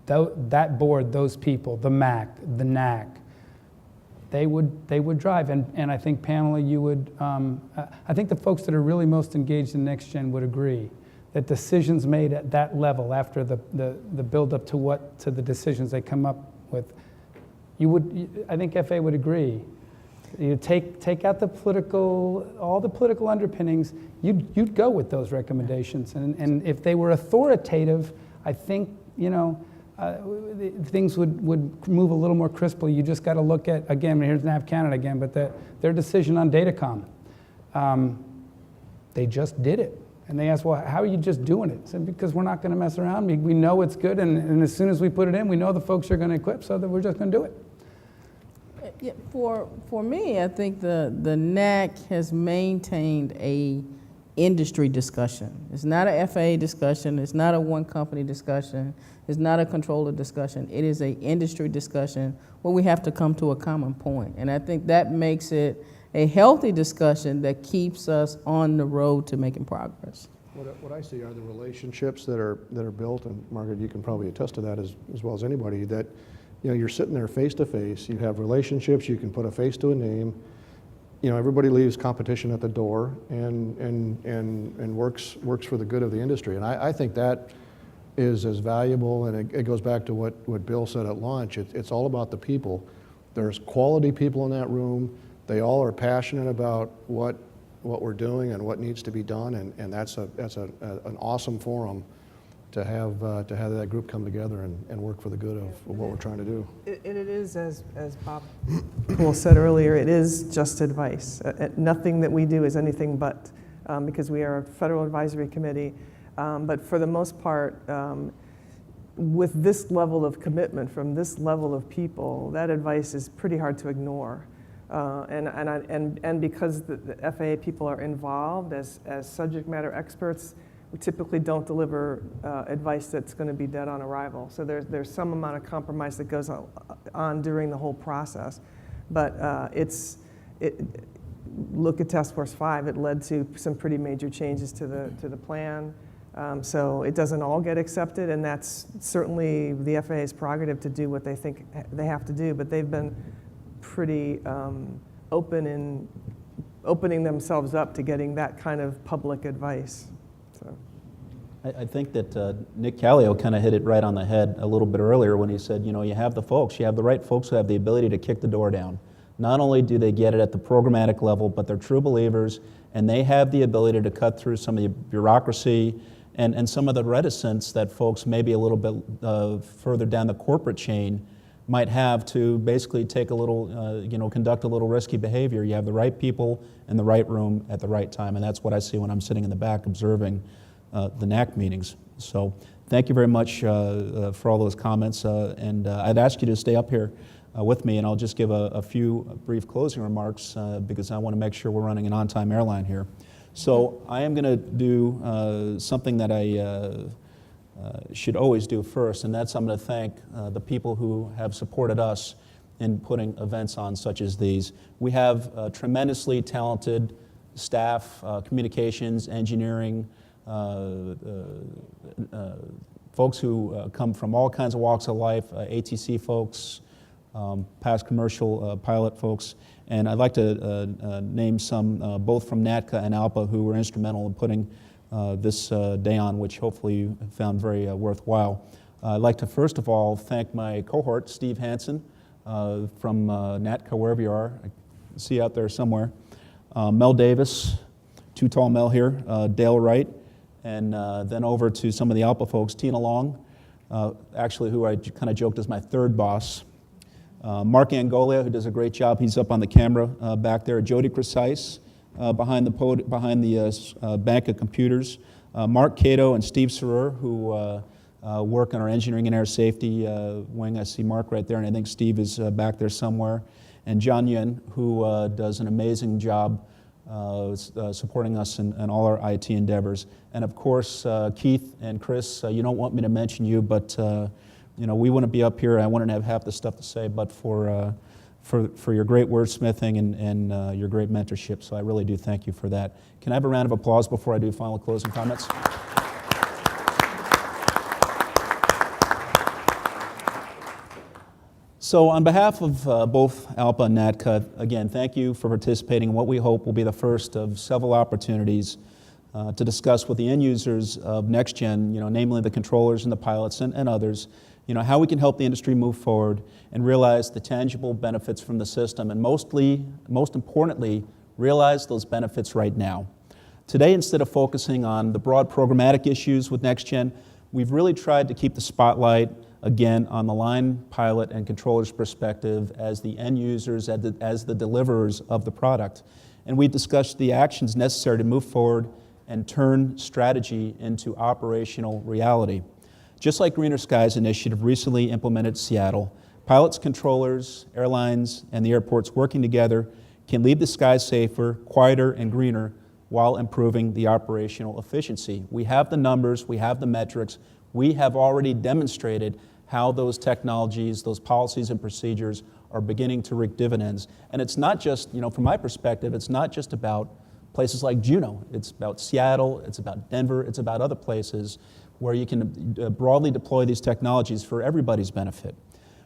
that board, those people, the MAC, the NAC, they would drive. And I think, Pamela, you would, I think the folks that are really most engaged in NextGen would agree that decisions made at that level, after the build-up to the decisions they come up with, I think FAA would agree. You take out all the political underpinnings, you'd go with those recommendations. And if they were authoritative, I think, things would move a little more crisply. You just got to look at, again, here's NAV Canada again, but their decision on Datacom. They just did it. And they asked, well, how are you just doing it? I said, because we're not going to mess around. We know it's good, and as soon as we put it in, we know the folks are going to equip, so that we're just going to do it. Yeah, for me, I think the NAC has maintained a industry discussion. It's not a FAA discussion. It's not a one company discussion. It's not a controller discussion. It is an industry discussion where we have to come to a common point. And I think that makes it a healthy discussion that keeps us on the road to making progress. What I see are the relationships that are built, and Margaret, you can probably attest to that as well as anybody, that you're sitting there face to face, you have relationships, you can put a face to a name, everybody leaves competition at the door and works for the good of the industry. And I think that is as valuable, and it goes back to what Bill said at launch. It's all about the people. There's quality people in that room. They all are passionate about what we're doing and what needs to be done, and that's an awesome forum to have that group come together and work for the good of what we're trying to do. It is, as Bob Poole said earlier, it is just advice. Nothing that we do is anything but, because we are a federal advisory committee. But for the most part, with this level of commitment from this level of people, that advice is pretty hard to ignore. And because the FAA people are involved as subject matter experts, we typically don't deliver advice that's going to be dead on arrival. So there's some amount of compromise that goes on during the whole process. But look at Task Force 5. It led to some pretty major changes to the plan. So it doesn't all get accepted, and that's certainly the FAA's prerogative to do what they think they have to do. But they've been pretty open in opening themselves up to getting that kind of public advice. So. I think that Nick Callio kind of hit it right on the head a little bit earlier when he said, you have the folks, you have the right folks who have the ability to kick the door down. Not only do they get it at the programmatic level, but they're true believers, and they have the ability to cut through some of the bureaucracy and some of the reticence that folks maybe a little bit further down the corporate chain might have to basically take a little, conduct a little risky behavior. You have the right people in the right room at the right time, and that's what I see when I'm sitting in the back observing the NAC meetings. So thank you very much for all those comments, and I'd ask you to stay up here with me, and I'll just give a few brief closing remarks because I want to make sure we're running an on-time airline here. So I am going to do something that I should always do first, and that's I'm going to thank the people who have supported us in putting events on such as these. We have tremendously talented staff, communications, engineering, folks who come from all kinds of walks of life, ATC folks, past commercial pilot folks, and I'd like to name some both from NATCA and ALPA who were instrumental in putting this day on, which hopefully you found very worthwhile. I'd like to first of all thank my cohort, Steve Hansen, from NATCA, wherever you are. I see you out there somewhere. Mel Davis, too tall Mel here, Dale Wright, and then over to some of the ALPA folks, Tina Long, actually who I kind of joked is my third boss. Mark Angolia, who does a great job. He's up on the camera back there. Jody Precise, behind the bank of computers. Mark Cato and Steve Serer, who work in our engineering and air safety wing. I see Mark right there, and I think Steve is back there somewhere. And John Yun, who does an amazing job supporting us in all our IT endeavors. And of course, Keith and Chris, you don't want me to mention you, but we wouldn't be up here. I wouldn't have half the stuff to say, but for your great wordsmithing and your great mentorship. So I really do thank you for that. Can I have a round of applause before I do final closing comments? So on behalf of both ALPA and NATCA, again, thank you for participating in what we hope will be the first of several opportunities to discuss with the end users of NextGen, namely the controllers and the pilots and others, how we can help the industry move forward and realize the tangible benefits from the system, and most importantly, realize those benefits right now. Today, instead of focusing on the broad programmatic issues with NextGen, we've really tried to keep the spotlight, again, on the line pilot and controller's perspective as the end users, as the deliverers of the product. And we've discussed the actions necessary to move forward and turn strategy into operational reality. Just like Greener Skies initiative recently implemented in Seattle, pilots, controllers, airlines, and the airports working together can leave the skies safer, quieter, and greener while improving the operational efficiency. We have the numbers, we have the metrics, we have already demonstrated how those technologies, those policies and procedures are beginning to reap dividends. And it's not just, from my perspective, it's not just about places like Juneau. It's about Seattle, it's about Denver, it's about other places where you can broadly deploy these technologies for everybody's benefit.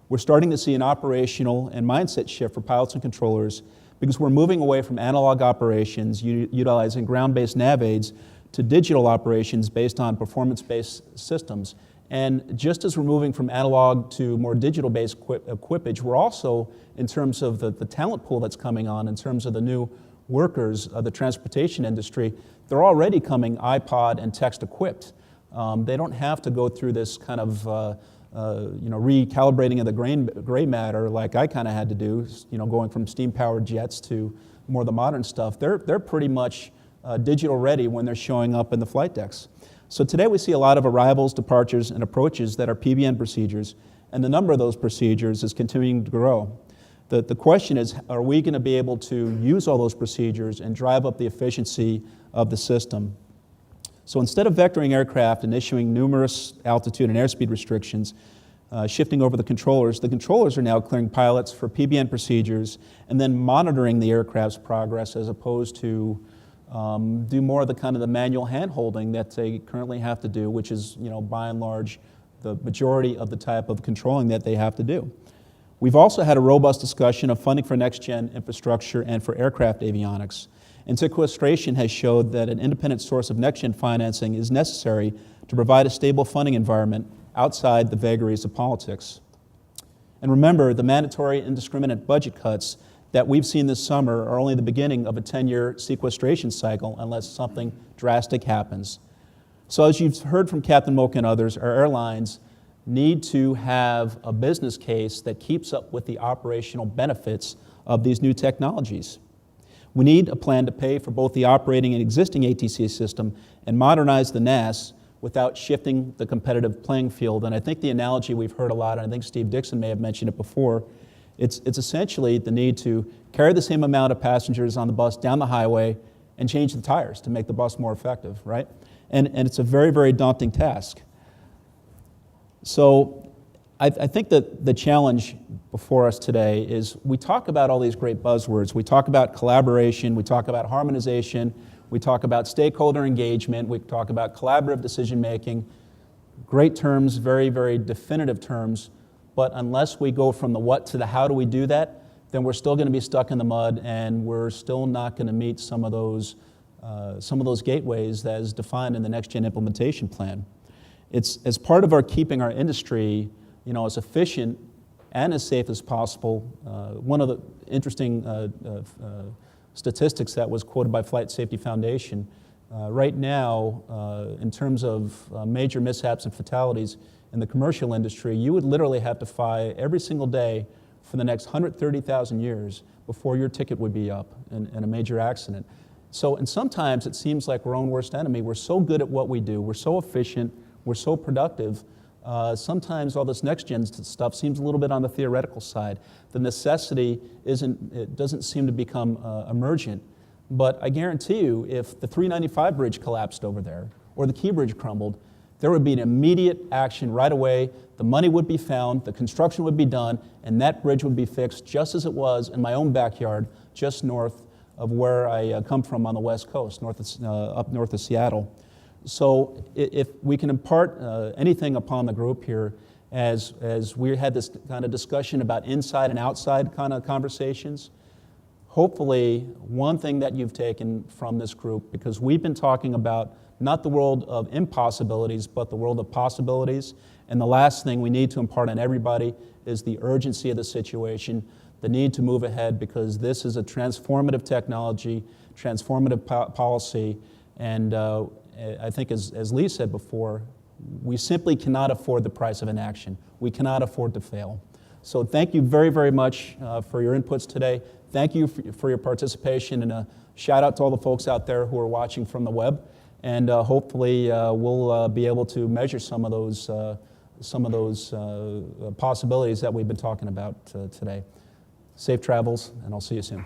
We're starting to see an operational and mindset shift for pilots and controllers because we're moving away from analog operations utilizing ground-based nav aids to digital operations based on performance-based systems. And just as we're moving from analog to more digital-based equipage, we're also, in terms of the talent pool that's coming on, in terms of the new workers of the transportation industry, they're already coming iPod and text-equipped. They don't have to go through this kind of recalibrating of the gray matter like I kind of had to do, going from steam-powered jets to more of the modern stuff. They're pretty much digital ready when they're showing up in the flight decks. So today we see a lot of arrivals, departures, and approaches that are PBN procedures, and the number of those procedures is continuing to grow. The question is, are we going to be able to use all those procedures and drive up the efficiency of the system? So instead of vectoring aircraft and issuing numerous altitude and airspeed restrictions, shifting over the controllers are now clearing pilots for PBN procedures and then monitoring the aircraft's progress as opposed to do more of the manual hand-holding that they currently have to do, which is, by and large, the majority of the type of controlling that they have to do. We've also had a robust discussion of funding for next-gen infrastructure and for aircraft avionics. And sequestration has showed that an independent source of next-gen financing is necessary to provide a stable funding environment outside the vagaries of politics. And remember, the mandatory indiscriminate budget cuts that we've seen this summer are only the beginning of a 10-year sequestration cycle unless something drastic happens. So as you've heard from Captain Mocha and others, our airlines need to have a business case that keeps up with the operational benefits of these new technologies. We need a plan to pay for both the operating and existing ATCA system and modernize the NAS without shifting the competitive playing field. And I think the analogy we've heard a lot, and I think Steve Dixon may have mentioned it before, it's essentially the need to carry the same amount of passengers on the bus down the highway and change the tires to make the bus more effective, right? And it's a very, very daunting task. So I think that the challenge before us today is we talk about all these great buzzwords. We talk about collaboration, we talk about harmonization, we talk about stakeholder engagement, we talk about collaborative decision-making. Great terms, very, very definitive terms, but unless we go from the what to the how do we do that, then we're still going to be stuck in the mud and we're still not going to meet some of those gateways as defined in the NextGen implementation plan. It's as part of our keeping our industry, as efficient and as safe as possible. One of the interesting statistics that was quoted by Flight Safety Foundation, right now, in terms of major mishaps and fatalities in the commercial industry, you would literally have to fly every single day for the next 130,000 years before your ticket would be up in a major accident. So, and sometimes it seems like we're our own worst enemy. We're so good at what we do, we're so efficient, we're so productive. Sometimes all this next-gen stuff seems a little bit on the theoretical side. The necessity doesn't seem to become emergent. But I guarantee you, if the 395 bridge collapsed over there, or the Key Bridge crumbled, there would be an immediate action right away. The money would be found, the construction would be done, and that bridge would be fixed just as it was in my own backyard, just north of where I come from on the West Coast, up north of Seattle. So if we can impart anything upon the group here, as we had this kind of discussion about inside and outside kind of conversations, hopefully one thing that you've taken from this group, because we've been talking about not the world of impossibilities, but the world of possibilities. And the last thing we need to impart on everybody is the urgency of the situation, the need to move ahead, because this is a transformative technology, transformative policy, and I think as Lee said before, we simply cannot afford the price of inaction. We cannot afford to fail. So thank you very, very much for your inputs today. Thank you for your participation, and a shout out to all the folks out there who are watching from the web. And hopefully we'll be able to measure some of those possibilities that we've been talking about today. Safe travels, and I'll see you soon.